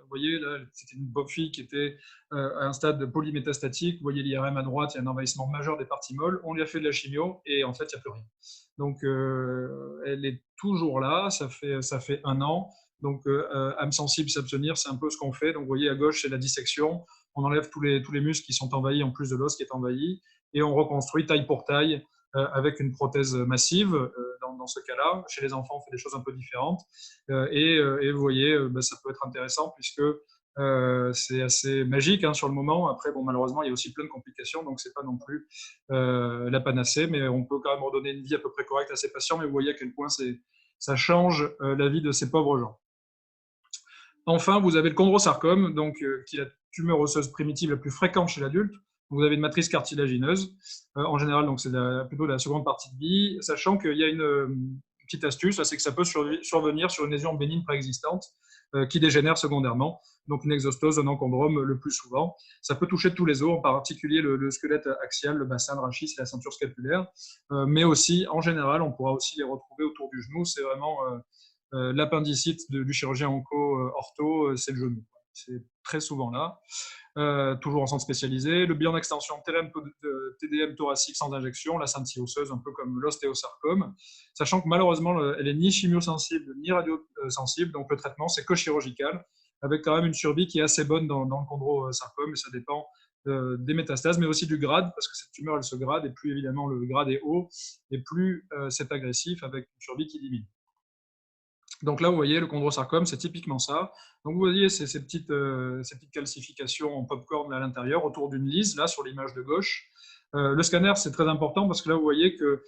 vous voyez, là, c'était une pauvre fille qui était à un stade polymétastatique. Vous voyez l'IRM à droite, il y a un envahissement majeur des parties molles. On lui a fait de la chimio et en fait, il n'y a plus rien. Donc, elle est toujours là. Ça fait 1 an. Donc, âme sensible, s'abstenir, c'est un peu ce qu'on fait. Donc, vous voyez, à gauche, c'est la dissection. On enlève tous les muscles qui sont envahis, en plus de l'os qui est envahi. Et on reconstruit taille pour taille avec une prothèse massive. Dans ce cas-là, chez les enfants, on fait des choses un peu différentes. Et vous voyez, ça peut être intéressant puisque c'est assez magique sur le moment. Après, bon, malheureusement, il y a aussi plein de complications, donc c'est pas non plus la panacée, mais on peut quand même redonner une vie à peu près correcte à ces patients. Mais vous voyez à quel point ça change la vie de ces pauvres gens. Enfin, vous avez le chondrosarcome, donc, qui est la tumeur osseuse primitive la plus fréquente chez l'adulte. Vous avez une matrice cartilagineuse, en général, donc c'est plutôt la seconde partie de vie, sachant qu'il y a une petite astuce, c'est que ça peut survenir sur une lésion bénigne préexistante qui dégénère secondairement, donc une exostose, un enchondrome le plus souvent. Ça peut toucher tous les os, en particulier le squelette axial, le bassin, le rachis et la ceinture scapulaire, mais aussi, en général, on pourra aussi les retrouver autour du genou. C'est vraiment l'appendicite du chirurgien onco-ortho, c'est le genou. C'est très souvent là. Toujours en centre spécialisé. Le bilan d'extension TDM thoracique sans injection, la scintille osseuse, un peu comme l'ostéosarcome, sachant que malheureusement, elle est ni chimiosensible ni radiosensible, donc le traitement, c'est que chirurgical, avec quand même une survie qui est assez bonne dans le chondrosarcome, et ça dépend des métastases, mais aussi du grade, parce que cette tumeur, elle se grade, et plus évidemment le grade est haut, et plus c'est agressif, avec une survie qui diminue. Donc là, vous voyez, le chondrosarcome, c'est typiquement ça. Donc vous voyez ces petites calcifications en popcorn à l'intérieur, autour d'une lise, là, sur l'image de gauche. Le scanner, c'est très important parce que là, vous voyez que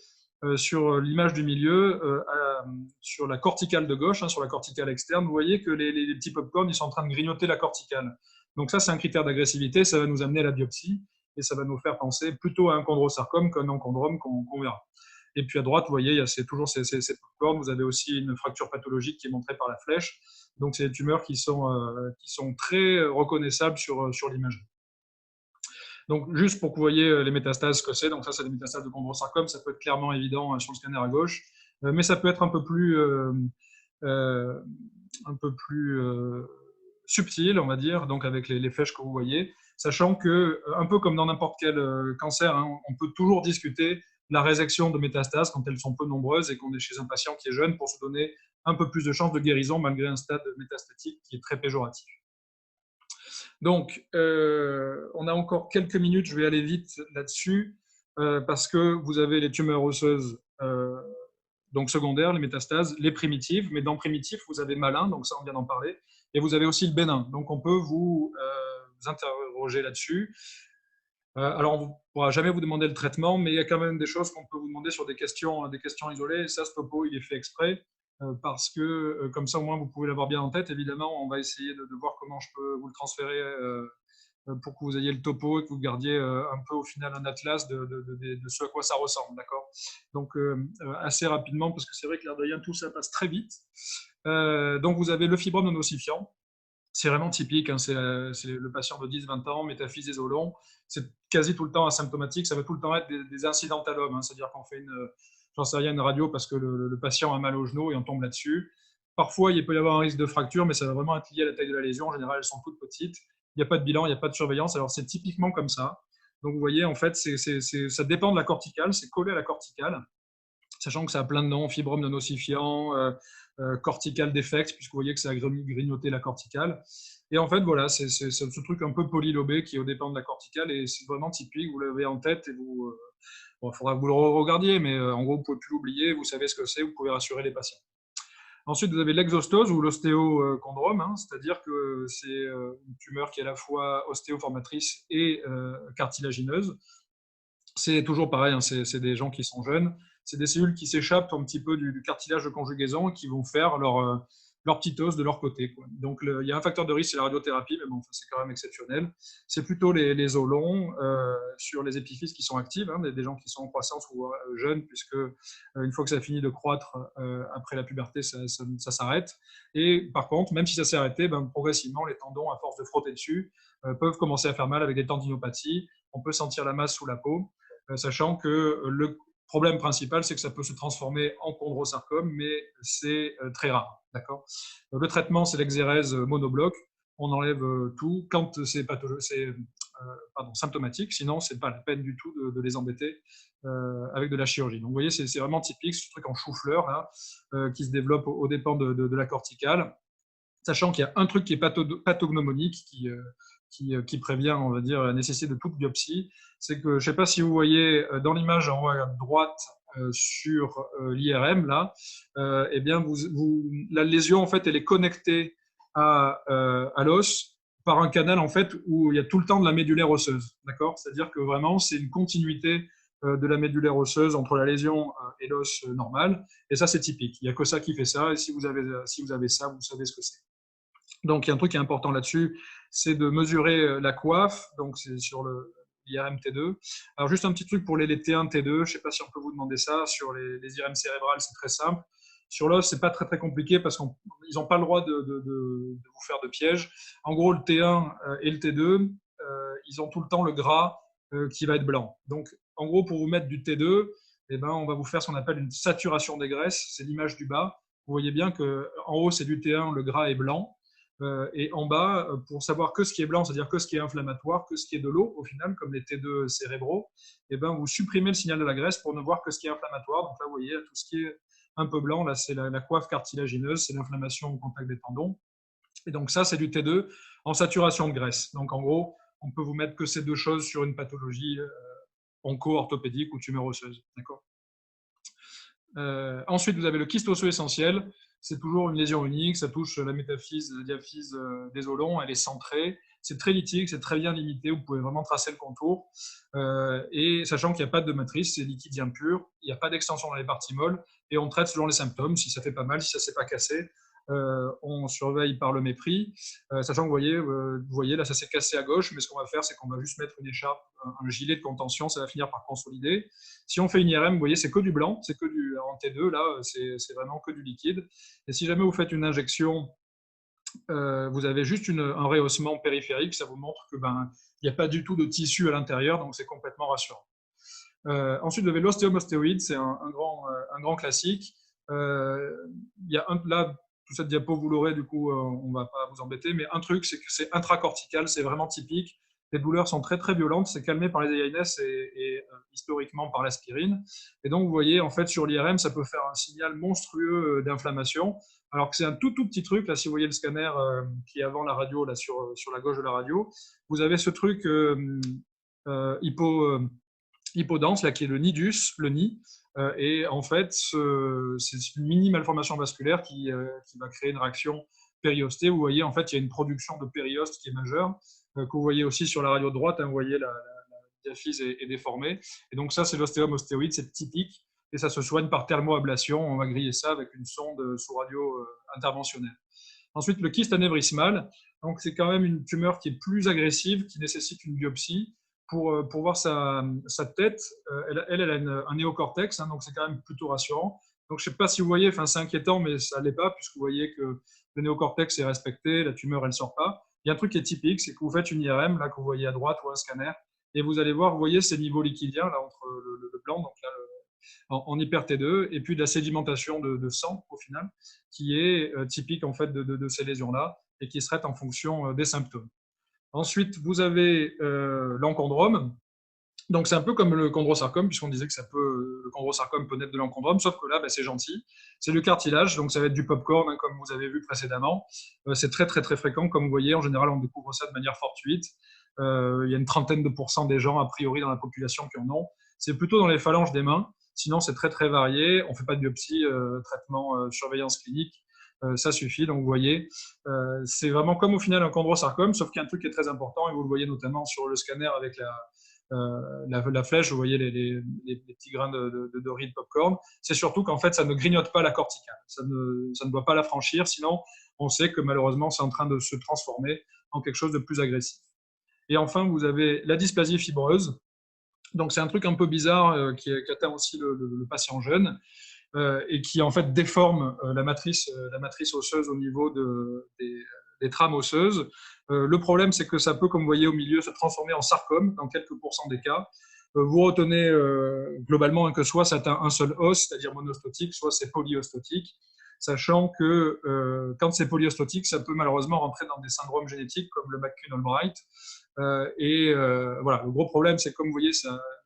sur l'image du milieu, sur la corticale de gauche, sur la corticale externe, vous voyez que les petits popcorns, ils sont en train de grignoter la corticale. Donc ça, c'est un critère d'agressivité, ça va nous amener à la biopsie et ça va nous faire penser plutôt à un chondrosarcome qu'un enchondrome qu'on verra. Et puis à droite, vous voyez, il y a toujours ces popcorns. Vous avez aussi une fracture pathologique qui est montrée par la flèche. Donc, c'est des tumeurs qui sont très reconnaissables sur l'image. Donc, juste pour que vous voyez les métastases, ce que c'est. Donc, ça, c'est des métastases de chondrosarcome. Ça peut être clairement évident sur le scanner à gauche. Mais ça peut être un peu plus subtil, on va dire, donc avec les flèches que vous voyez. Sachant que, un peu comme dans n'importe quel cancer, on peut toujours discuter la résection de métastases quand elles sont peu nombreuses et qu'on est chez un patient qui est jeune pour se donner un peu plus de chances de guérison malgré un stade métastatique qui est très péjoratif. Donc, on a encore quelques minutes, je vais aller vite là-dessus, parce que vous avez les tumeurs osseuses donc secondaires, les métastases, les primitives, mais dans primitif, vous avez malin, donc ça on vient d'en parler, et vous avez aussi le bénin, donc on peut vous interroger là-dessus. Alors, on ne pourra jamais vous demander le traitement, mais il y a quand même des choses qu'on peut vous demander sur des questions isolées. Et ça, ce topo, il est fait exprès parce que, comme ça, au moins, vous pouvez l'avoir bien en tête. Évidemment, on va essayer de voir comment je peux vous le transférer pour que vous ayez le topo et que vous gardiez un peu, au final, un atlas de ce à quoi ça ressemble. D'accord. Donc, assez rapidement, parce que c'est vrai que l'air de rien, tout ça passe très vite. Donc, vous avez le fibrome non ossifiant. C'est vraiment typique, hein, c'est le patient de 10-20 ans, métaphyse au long. C'est quasi tout le temps asymptomatique. Ça va tout le temps être des incidentalomes, hein, c'est-à-dire qu'on fait j'en sais rien, une radio parce que le patient a mal au genou et on tombe là-dessus. Parfois, il peut y avoir un risque de fracture, mais ça va vraiment être lié à la taille de la lésion. En général, elles sont toutes petites. Il n'y a pas de bilan, il n'y a pas de surveillance. Alors, c'est typiquement comme ça. Donc, vous voyez, en fait, ça dépend de la corticale, c'est collé à la corticale, sachant que ça a plein de noms, fibrome non ossifiant, cortical defect, puisque vous voyez que ça a grignoté la corticale. Et en fait, voilà, c'est ce truc un peu polylobé qui est au dépend de la corticale, et c'est vraiment typique, vous l'avez en tête, et bon, il faudra que vous le regardiez, mais en gros, vous ne pouvez plus l'oublier, vous savez ce que c'est, vous pouvez rassurer les patients. Ensuite, vous avez l'exostose ou l'ostéochondrome, hein, c'est-à-dire que c'est une tumeur qui est à la fois ostéoformatrice et cartilagineuse. C'est toujours pareil, hein, c'est des gens qui sont jeunes, c'est des cellules qui s'échappent un petit peu du cartilage de conjugaison et qui vont faire leur petite os de leur côté, quoi. Donc, il y a un facteur de risque, c'est la radiothérapie, mais bon, c'est quand même exceptionnel. C'est plutôt les os longs sur les épiphyses qui sont actives, hein, des gens qui sont en croissance ou jeunes, puisque une fois que ça finit de croître après la puberté, ça s'arrête. Et par contre, même si ça s'est arrêté, ben, progressivement, les tendons, à force de frotter dessus, peuvent commencer à faire mal avec des tendinopathies. On peut sentir la masse sous la peau, sachant que le problème principal, c'est que ça peut se transformer en chondrosarcome, mais c'est très rare. D'accord. Le traitement, c'est l'exérèse monobloc. On enlève tout quand c'est symptomatique, sinon, ce n'est pas la peine du tout de les embêter avec de la chirurgie. Donc, vous voyez, c'est vraiment typique, ce truc en chou-fleur là, qui se développe aux dépens de la corticale, sachant qu'il y a un truc qui est pathognomonique, qui prévient, on va dire, la nécessité de toute biopsie. C'est que, je ne sais pas si vous voyez dans l'image en haut à droite sur l'IRM, là, eh bien, la lésion, en fait, elle est connectée à l'os par un canal, en fait, où il y a tout le temps de la médulaire osseuse. D'accord. C'est-à-dire que vraiment, c'est une continuité de la médulaire osseuse entre la lésion et l'os normal. Et ça, c'est typique. Il n'y a que ça qui fait ça. Et si vous avez ça, vous savez ce que c'est. Donc, il y a un truc qui est important là-dessus, c'est de mesurer la coiffe. Donc, c'est sur l'IRM T2. Alors, juste un petit truc pour les T1, T2. Je ne sais pas si on peut vous demander ça. Sur les IRM cérébrales, c'est très simple. Sur l'os, c'est pas très très compliqué parce qu'ils n'ont pas le droit de vous faire de piège. En gros, le T1 et le T2, ils ont tout le temps le gras qui va être blanc. Donc, en gros, pour vous mettre du T2, eh ben, on va vous faire ce qu'on appelle une saturation des graisses. C'est l'image du bas. Vous voyez bien qu'en haut, c'est du T1, le gras est blanc. Et en bas, pour savoir que ce qui est blanc, c'est-à-dire que ce qui est inflammatoire, que ce qui est de l'eau, au final, comme les T2 cérébraux, eh ben, vous supprimez le signal de la graisse pour ne voir que ce qui est inflammatoire. Donc là, vous voyez, tout ce qui est un peu blanc, là, c'est la coiffe cartilagineuse, c'est l'inflammation au contact des tendons. Et donc ça, c'est du T2 en saturation de graisse. Donc en gros, on peut vous mettre que ces deux choses sur une pathologie onco-orthopédique ou tumeur osseuse. D'accord. Ensuite, vous avez le kyste osseux essentiel. C'est toujours une lésion unique, ça touche la métaphyse, la diaphyse des os longs, elle est centrée. C'est très lithique, c'est très bien limité, vous pouvez vraiment tracer le contour. Et sachant qu'il n'y a pas de matrice, c'est liquide impur, il n'y a pas d'extension dans les parties molles, et on traite selon les symptômes, si ça fait pas mal, si ça ne s'est pas cassé. On surveille par le mépris, sachant que vous voyez, là ça s'est cassé à gauche, mais ce qu'on va faire, c'est qu'on va juste mettre une écharpe, un gilet de contention, ça va finir par consolider. Si on fait une IRM, vous voyez, c'est que du blanc, c'est que en T2, là, c'est vraiment que du liquide. Et si jamais vous faites une injection, vous avez juste un rehaussement périphérique, ça vous montre que il n'y a pas du tout de tissu à l'intérieur, donc c'est complètement rassurant. Ensuite, vous avez l'ostéomostéoïde, c'est un grand classique. Il y a là, toute cette diapo, vous l'aurez, du coup, on ne va pas vous embêter, mais un truc, c'est que c'est intracortical, c'est vraiment typique. Les douleurs sont très, très violentes, c'est calmé par les AINS et historiquement par l'aspirine. Et donc, vous voyez, en fait, sur l'IRM, ça peut faire un signal monstrueux d'inflammation, alors que c'est un tout petit truc. Là, si vous voyez le scanner qui est avant la radio, là, sur la gauche de la radio, vous avez ce truc hypodense, là, qui est le nidus, le nid. Et en fait, c'est une mini malformation vasculaire qui va créer une réaction périostée. Vous voyez, en fait, il y a une production de périoste qui est majeure, que vous voyez aussi sur la radio droite. Hein, vous voyez, la diaphyse est déformée. Et donc ça, c'est l'ostéomostéoïde, c'est typique. Et ça se soigne par thermoablation. On va griller ça avec une sonde sous radio interventionnelle. Ensuite, le kyste anévrismal. Donc, c'est quand même une tumeur qui est plus agressive, qui nécessite une biopsie. pour voir sa tête, elle a un néocortex, hein, donc c'est quand même plutôt rassurant. Donc, je ne sais pas si vous voyez, c'est inquiétant, mais ça ne l'est pas, puisque vous voyez que le néocortex est respecté, la tumeur, elle ne sort pas. Il y a un truc qui est typique, c'est que vous faites une IRM, là, que vous voyez à droite, ou un scanner, et vous allez voir, vous voyez ces niveaux liquidiens, là, entre le blanc, donc là, en hyper T2, et puis de la sédimentation de sang, au final, qui est typique, en fait, de ces lésions-là, et qui serait en fonction des symptômes. Ensuite, vous avez l'enchondrome. Donc, c'est un peu comme le chondrosarcome, puisqu'on disait que le chondrosarcome peut naître de l'enchondrome, sauf que là, c'est gentil. C'est le cartilage, donc ça va être du popcorn, hein, comme vous avez vu précédemment. C'est très, très, très fréquent, comme vous voyez. En général, on découvre ça de manière fortuite. Il y a une trentaine de pourcents des gens, a priori, dans la population qui en ont. C'est plutôt dans les phalanges des mains. Sinon, c'est très, très varié. On ne fait pas de biopsie, traitement, surveillance clinique. Ça suffit. Donc, vous voyez, c'est vraiment comme au final un chondrosarcome, sauf qu'il y a un truc qui est très important, et vous le voyez notamment sur le scanner avec la flèche, vous voyez les petits grains de riz de popcorn. C'est surtout qu'en fait, ça ne grignote pas la corticale. Ça ne doit pas la franchir, sinon on sait que malheureusement, c'est en train de se transformer en quelque chose de plus agressif. Et enfin, vous avez la dysplasie fibreuse. Donc, c'est un truc un peu bizarre qui atteint aussi le patient jeune. Et qui en fait déforme la matrice osseuse au niveau des trames osseuses. Le problème, c'est que ça peut, comme vous voyez au milieu, se transformer en sarcome dans quelques pourcents des cas. Vous retenez globalement que soit ça atteint un seul os, c'est-à-dire monostotique, soit c'est polyostotique, sachant que quand c'est polyostotique, ça peut malheureusement rentrer dans des syndromes génétiques comme le McCune-Albright. Voilà, le gros problème, c'est comme vous voyez,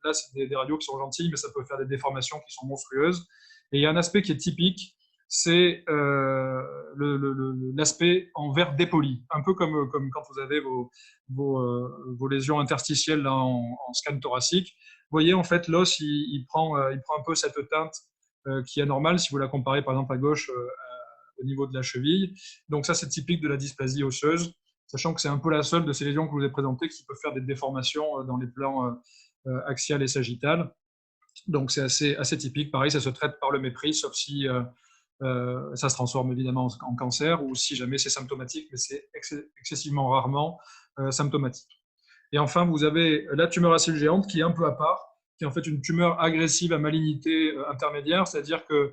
là, c'est des radios qui sont gentilles, mais ça peut faire des déformations qui sont monstrueuses. Et il y a un aspect qui est typique, c'est l'aspect en verre dépoli, un peu comme quand vous avez vos lésions interstitielles là, en scan thoracique. Vous voyez, en fait, l'os, il prend un peu cette teinte qui est normale si vous la comparez par exemple à gauche au niveau de la cheville. Donc ça, c'est typique de la dysplasie osseuse, sachant que c'est un peu la seule de ces lésions que je vous ai présentées qui peut faire des déformations dans les plans axial et sagittal. Donc, c'est assez typique. Pareil, ça se traite par le mépris, sauf si ça se transforme évidemment en cancer ou si jamais c'est symptomatique, mais c'est excessivement rarement symptomatique. Et enfin, vous avez la tumeur à cellule géante qui est un peu à part, qui est en fait une tumeur agressive à malignité intermédiaire, c'est-à-dire que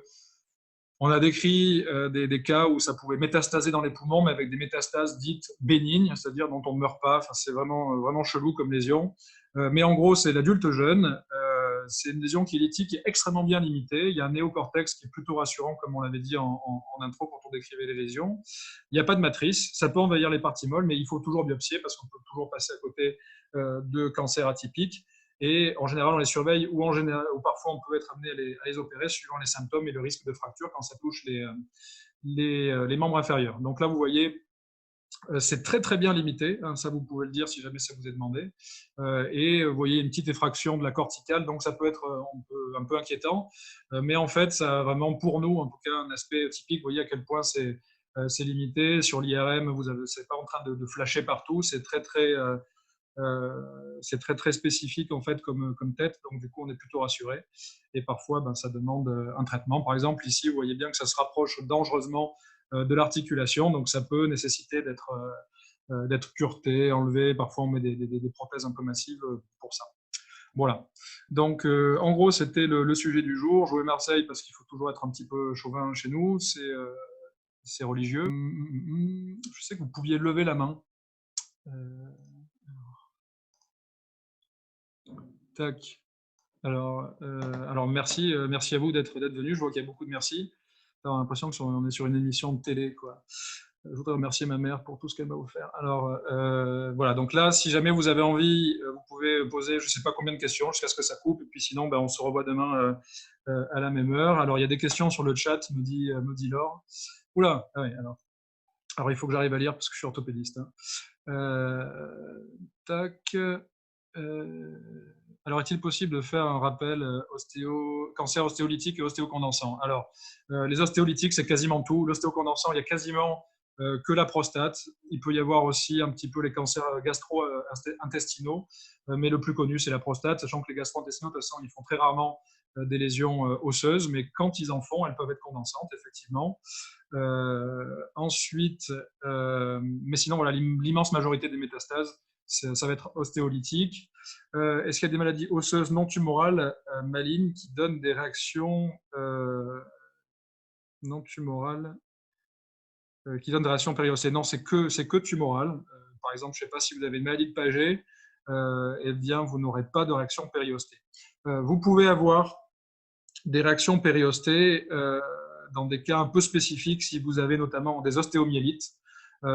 on a décrit des cas où ça pouvait métastaser dans les poumons, mais avec des métastases dites bénignes, c'est-à-dire dont on ne meurt pas. Enfin, c'est vraiment chelou comme lésion. Mais en gros, c'est l'adulte jeune. C'est une lésion qui est lytique, qui est extrêmement bien limitée. Il y a un néocortex qui est plutôt rassurant, comme on l'avait dit en intro quand on décrivait les lésions. Il n'y a pas de matrice. Ça peut envahir les parties molles, mais il faut toujours biopsier parce qu'on peut toujours passer à côté de cancers atypiques. Et en général, on les surveille ou parfois on peut être amené à les opérer suivant les symptômes et le risque de fracture quand ça touche les membres inférieurs. Donc là, vous voyez, c'est très très bien limité, hein, ça vous pouvez le dire si jamais ça vous est demandé. Et vous voyez une petite effraction de la corticale, donc ça peut être un peu inquiétant. Mais en fait, ça a vraiment pour nous, en tout cas, un aspect typique. Vous voyez à quel point c'est limité. Sur l'IRM, c'est pas en train de flasher partout, c'est très très spécifique en fait comme tête, donc du coup on est plutôt rassuré. Et parfois ça demande un traitement. Par exemple ici vous voyez bien que ça se rapproche dangereusement de l'articulation, donc ça peut nécessiter d'être cureté, enlevé. Parfois on met des prothèses un peu massives pour ça. Voilà. Donc en gros c'était le sujet du jour. Jouer Marseille parce qu'il faut toujours être un petit peu chauvin chez nous, c'est religieux. Je sais que vous pouviez lever la main. Tac. Alors merci à vous d'être venu. Je vois qu'il y a beaucoup de merci. J'ai l'impression qu'on est sur une émission de télé, quoi. Je voudrais remercier ma mère pour tout ce qu'elle m'a offert. Alors voilà, donc là, si jamais vous avez envie, vous pouvez poser je ne sais pas combien de questions jusqu'à ce que ça coupe. Et puis sinon, on se revoit demain à la même heure. Alors il y a des questions sur le chat, me dit Laure. Oula, ah oui, alors il faut que j'arrive à lire parce que je suis orthopédiste. Tac. Alors, est-il possible de faire un rappel cancer ostéolytique et ostéocondensant? Alors, les ostéolytiques, c'est quasiment tout. L'ostéocondensant, il y a quasiment que la prostate. Il peut y avoir aussi un petit peu les cancers gastro-intestinaux, mais le plus connu, c'est la prostate, sachant que les gastro-intestinaux, de toute façon, ils font très rarement des lésions osseuses, mais quand ils en font, elles peuvent être condensantes, effectivement. Ensuite, mais sinon, voilà, l'immense majorité des métastases, ça va être ostéolytique. Est-ce qu'il y a des maladies osseuses non tumorales malignes qui donnent des réactions non tumorales qui donnent des réactions périostées? Non, c'est que tumoral. Par exemple, je ne sais pas si vous avez une maladie de Paget, eh bien, vous n'aurez pas de réaction périostée. Vous pouvez avoir des réactions périostées dans des cas un peu spécifiques, si vous avez notamment des ostéomyélites,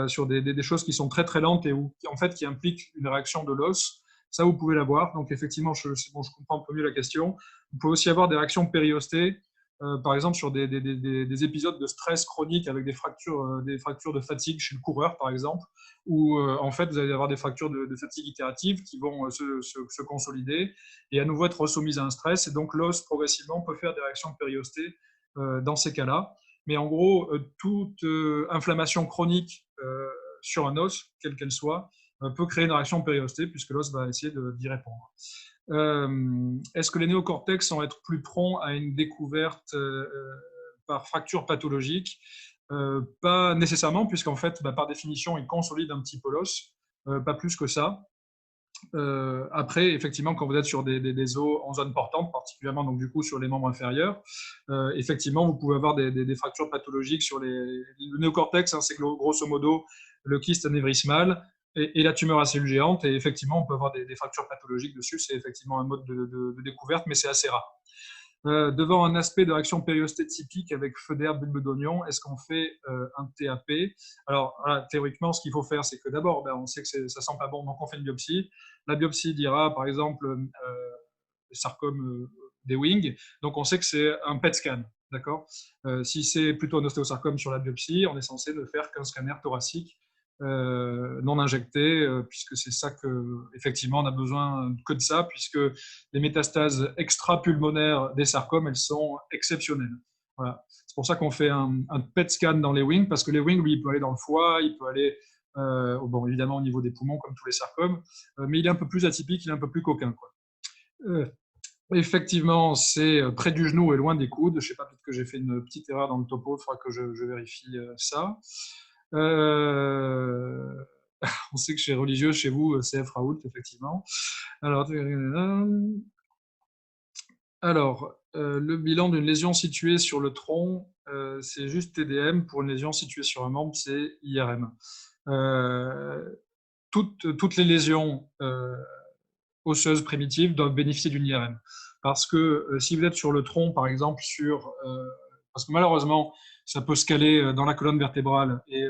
sur des choses qui sont très très lentes et en fait, qui impliquent une réaction de l'os. Ça, vous pouvez l'avoir. Donc, effectivement, je comprends un peu mieux la question. Vous pouvez aussi avoir des réactions périostées, par exemple sur des épisodes de stress chronique avec des fractures de fatigue chez le coureur, par exemple, où en fait, vous allez avoir des fractures de fatigue itérative qui vont se consolider et à nouveau être resoumise à un stress. Et donc, l'os, progressivement, peut faire des réactions périostées dans ces cas-là. Mais en gros, toute inflammation chronique sur un os, quelle qu'elle soit, peut créer une réaction périostée puisque l'os va essayer d'y répondre. Est-ce que les néocortex vont être plus prompts à une découverte par fracture pathologique? Pas nécessairement, puisqu'en fait, par définition, ils consolident un petit peu l'os, pas plus que ça. Après, effectivement, quand vous êtes sur des os en zone portante, particulièrement donc du coup sur les membres inférieurs, effectivement, vous pouvez avoir des fractures pathologiques sur le néocortex. Hein, c'est grosso modo le kyste anévrismal et la tumeur à cellules géantes. Et effectivement, on peut avoir des fractures pathologiques dessus. C'est effectivement un mode de découverte, mais c'est assez rare. Devant un aspect de réaction périostée typique avec feu d'air, bulbe d'oignon, est-ce qu'on fait un TAP? Alors, voilà, théoriquement, ce qu'il faut faire, c'est que d'abord, on sait que ça ne sent pas bon, donc on fait une biopsie. La biopsie dira, par exemple, le sarcome des wings, donc on sait que c'est un PET scan. D'accord. Si c'est plutôt un ostéosarcome sur la biopsie, on est censé ne faire qu'un scanner thoracique non injecté, puisque c'est ça effectivement, on a besoin que de ça, puisque les métastases extra-pulmonaires des sarcomes, elles sont exceptionnelles. Voilà. C'est pour ça qu'on fait un PET scan dans les wings, parce que les wings, lui, il peut aller dans le foie, il peut aller, bon, évidemment, au niveau des poumons, comme tous les sarcomes, mais il est un peu plus atypique, il est un peu plus coquin, quoi. Effectivement, c'est près du genou et loin des coudes. Je ne sais pas, peut-être que j'ai fait une petite erreur dans le topo, il faudra que je vérifie ça. On sait que chez religieux, chez vous, CF Raoult, effectivement. Alors, le bilan d'une lésion située sur le tronc, c'est juste TDM. Pour une lésion située sur un membre, c'est IRM. Toutes les lésions osseuses primitives doivent bénéficier d'une IRM. Parce que si vous êtes sur le tronc, par exemple, parce que malheureusement, ça peut se caler dans la colonne vertébrale et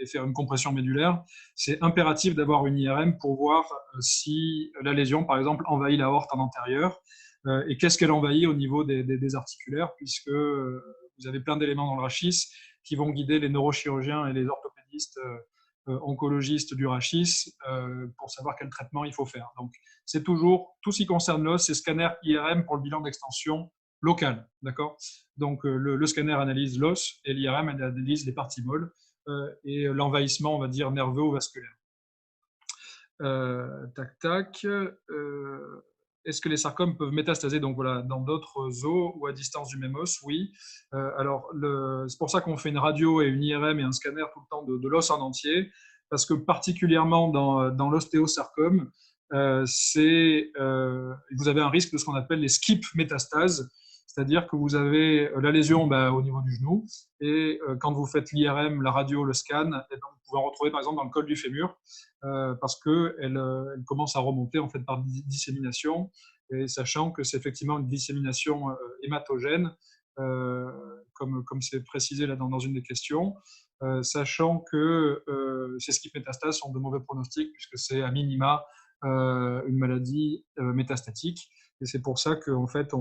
faire une compression médulaire, c'est impératif d'avoir une IRM pour voir si la lésion, par exemple, envahit l'aorte en antérieur et qu'est-ce qu'elle envahit au niveau des articulaires, puisque vous avez plein d'éléments dans le rachis qui vont guider les neurochirurgiens et les orthopédistes oncologistes du rachis pour savoir quel traitement il faut faire. Donc, c'est toujours, tout ce qui concerne l'os, c'est scanner IRM pour le bilan d'extension local. D'accord. Donc, le scanner analyse l'os et l'IRM analyse les parties molles et l'envahissement, on va dire, nerveux ou vasculaire. Tac, tac. Est-ce que les sarcomes peuvent métastaser donc, voilà, dans d'autres os ou à distance du même os? Oui. Alors, c'est pour ça qu'on fait une radio et une IRM et un scanner tout le temps de l'os en entier, parce que particulièrement dans l'ostéosarcome, vous avez un risque de ce qu'on appelle les skip métastases, c'est-à-dire que vous avez la lésion au niveau du genou, et quand vous faites l'IRM, la radio, le scan, et donc vous pouvez en retrouver par exemple dans le col du fémur, parce qu'elle commence à remonter en fait par dissémination, et sachant que c'est effectivement une dissémination hématogène, comme c'est précisé là dans une des questions, sachant que ces skip métastases sont de mauvais pronostics puisque c'est à minima une maladie métastatique, et c'est pour ça qu'en fait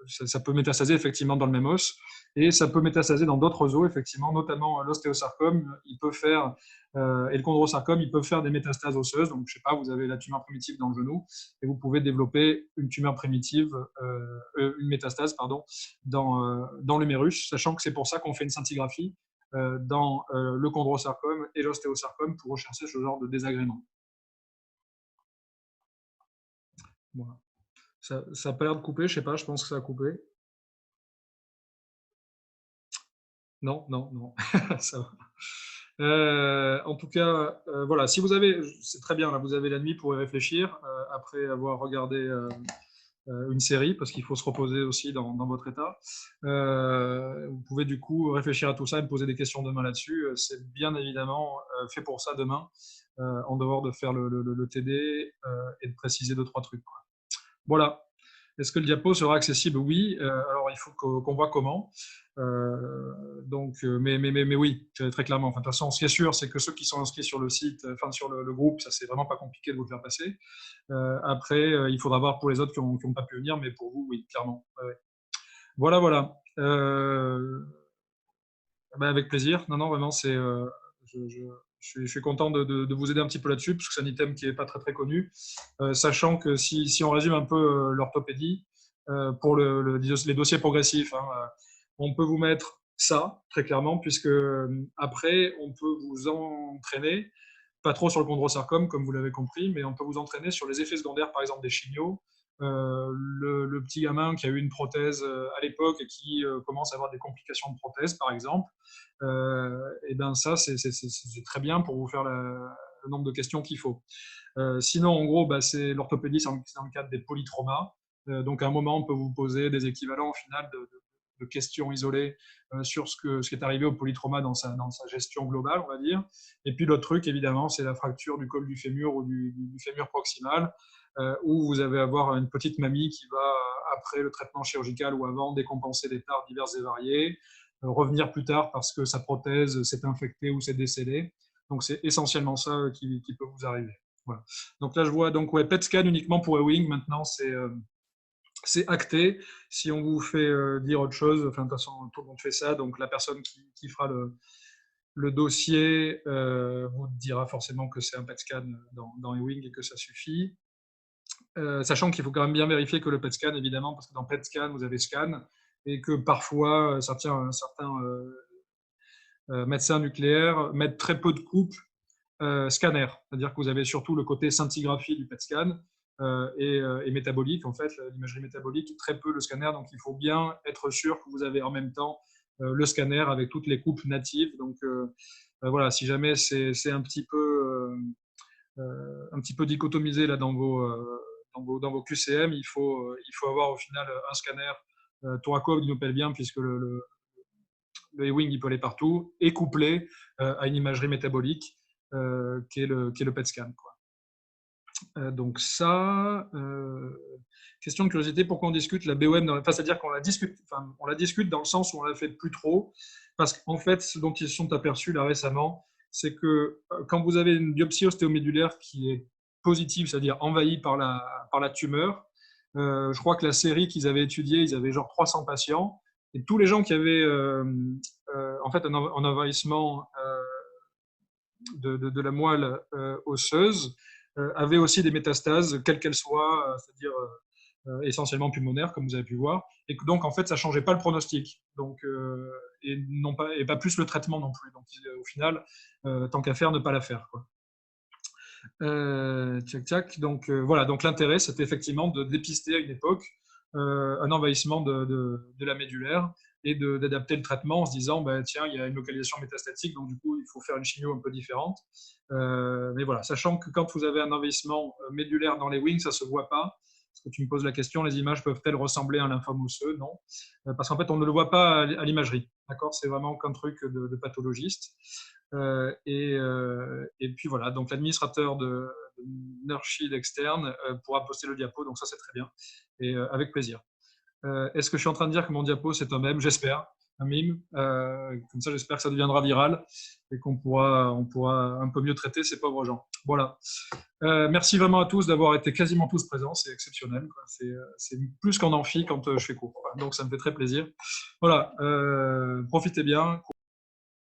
ça peut métastaser effectivement dans le même os, et ça peut métastaser dans d'autres os, effectivement, notamment l'ostéosarcome, il peut faire, et le chondrosarcome, il peut faire des métastases osseuses. Donc, je sais pas, vous avez la tumeur primitive dans le genou, et vous pouvez développer une tumeur primitive, une métastase, pardon, dans l'humérus, sachant que c'est pour ça qu'on fait une scintigraphie dans le chondrosarcome et l'ostéosarcome pour rechercher ce genre de désagrément. Voilà. Ça n'a pas l'air de couper, je sais pas, je pense que ça a coupé. Non, non, non, ça va. En tout cas, voilà, si vous avez, c'est très bien, là, vous avez la nuit pour y réfléchir, après avoir regardé une série, parce qu'il faut se reposer aussi dans votre état. Vous pouvez du coup réfléchir à tout ça et me poser des questions demain là-dessus. C'est bien évidemment fait pour ça demain, en dehors de faire le TD et de préciser deux, trois trucs, quoi. Voilà. Est-ce que le diapo sera accessible? Oui. Alors, il faut qu'on voit comment. Mais oui, très clairement. Enfin, de toute façon, ce qui est sûr, c'est que ceux qui sont inscrits sur le site, enfin sur le groupe, ça, c'est vraiment pas compliqué de vous le faire passer. Après, il faudra voir pour les autres qui n'ont pas pu venir, mais pour vous, oui, clairement. Ouais, ouais. Voilà, voilà. Ben, avec plaisir. Non, non, vraiment, je suis content de vous aider un petit peu là-dessus, parce que c'est un item qui n'est pas très, très connu. Sachant que si on résume un peu l'orthopédie, pour les dossiers progressifs, hein, on peut vous mettre ça, très clairement, puisque après, on peut vous entraîner, pas trop sur le chondrosarcome, comme vous l'avez compris, mais on peut vous entraîner sur les effets secondaires, par exemple, des chimios. Le petit gamin qui a eu une prothèse à l'époque et qui commence à avoir des complications de prothèse, par exemple, et ben ça, c'est très bien pour vous faire le nombre de questions qu'il faut. Sinon, en gros, bah, c'est l'orthopédie, c'est dans le cadre des polytraumas. Donc, à un moment, on peut vous poser des équivalents au final de questions isolées sur ce qui est arrivé au polytrauma dans sa gestion globale, on va dire. Et puis, l'autre truc, évidemment, c'est la fracture du col du fémur ou du fémur proximal, où vous allez avoir une petite mamie qui va, après le traitement chirurgical ou avant, décompenser des tares diverses et variées, revenir plus tard parce que sa prothèse s'est infectée ou s'est décellée. Donc, c'est essentiellement ça qui peut vous arriver. Voilà. Donc là, je vois donc ouais, PET scan uniquement pour Ewing. Maintenant, c'est acté. Si on vous fait dire autre chose, enfin, de toute façon, tout le monde fait ça. Donc la personne qui fera le dossier vous dira forcément que c'est un PET scan dans Ewing et que ça suffit. Sachant qu'il faut quand même bien vérifier que le PET scan, évidemment, parce que dans PET scan, vous avez scan, et que parfois, certains médecins nucléaires mettent très peu de coupes scanner, c'est-à-dire que vous avez surtout le côté scintigraphie du PET scan et métabolique, en fait, l'imagerie métabolique, très peu le scanner, donc il faut bien être sûr que vous avez en même temps le scanner avec toutes les coupes natives. Donc voilà, si jamais c'est un petit peu dichotomisé là dans vos QCM, il faut avoir au final un scanner thoraco-abdominopelvien, puisque le E-Wing il peut aller partout, et couplé à une imagerie métabolique qui est le PET scan, quoi. Donc ça, question de curiosité, pourquoi on discute la BOM enfin, c'est-à-dire qu'on on la discute dans le sens où on la fait plus trop, parce qu'en fait, ce dont ils se sont aperçus là récemment, c'est que quand vous avez une biopsie ostéomédulaire qui est positive, c'est-à-dire envahie par la tumeur, je crois que la série qu'ils avaient étudiée, ils avaient genre 300 patients, et tous les gens qui avaient en fait un envahissement de la moelle osseuse avaient aussi des métastases, quelles qu'elles soient, c'est-à-dire essentiellement pulmonaires, comme vous avez pu voir, et que donc en fait ça changeait pas le pronostic, donc et pas plus le traitement non plus. Donc au final, tant qu'à faire, ne pas la faire, quoi. Tchac, tchac. Donc voilà, donc l'intérêt, c'était effectivement de dépister à une époque un envahissement de la médulaire et d'adapter le traitement en se disant, bah, tiens, il y a une localisation métastatique, donc du coup, il faut faire une chimio un peu différente. Mais voilà, sachant que quand vous avez un envahissement médulaire dans les wings, ça ne se voit pas. Parce que tu me poses la question, les images peuvent-elles ressembler à un lymphome osseux? Non. Parce qu'en fait, on ne le voit pas à l'imagerie. D'accord, c'est vraiment qu'un truc de pathologiste. Et puis voilà, donc l'administrateur de Nershield externe pourra poster le diapo, donc ça c'est très bien, et avec plaisir. Est-ce que je suis en train de dire que mon diapo c'est un mème? J'espère, un mime. Comme ça, j'espère que ça deviendra viral et on pourra un peu mieux traiter ces pauvres gens. Voilà. Merci vraiment à tous d'avoir été quasiment tous présents, c'est exceptionnel. C'est plus qu'en amphi quand je fais cours, quoi. Donc ça me fait très plaisir. Voilà, profitez bien.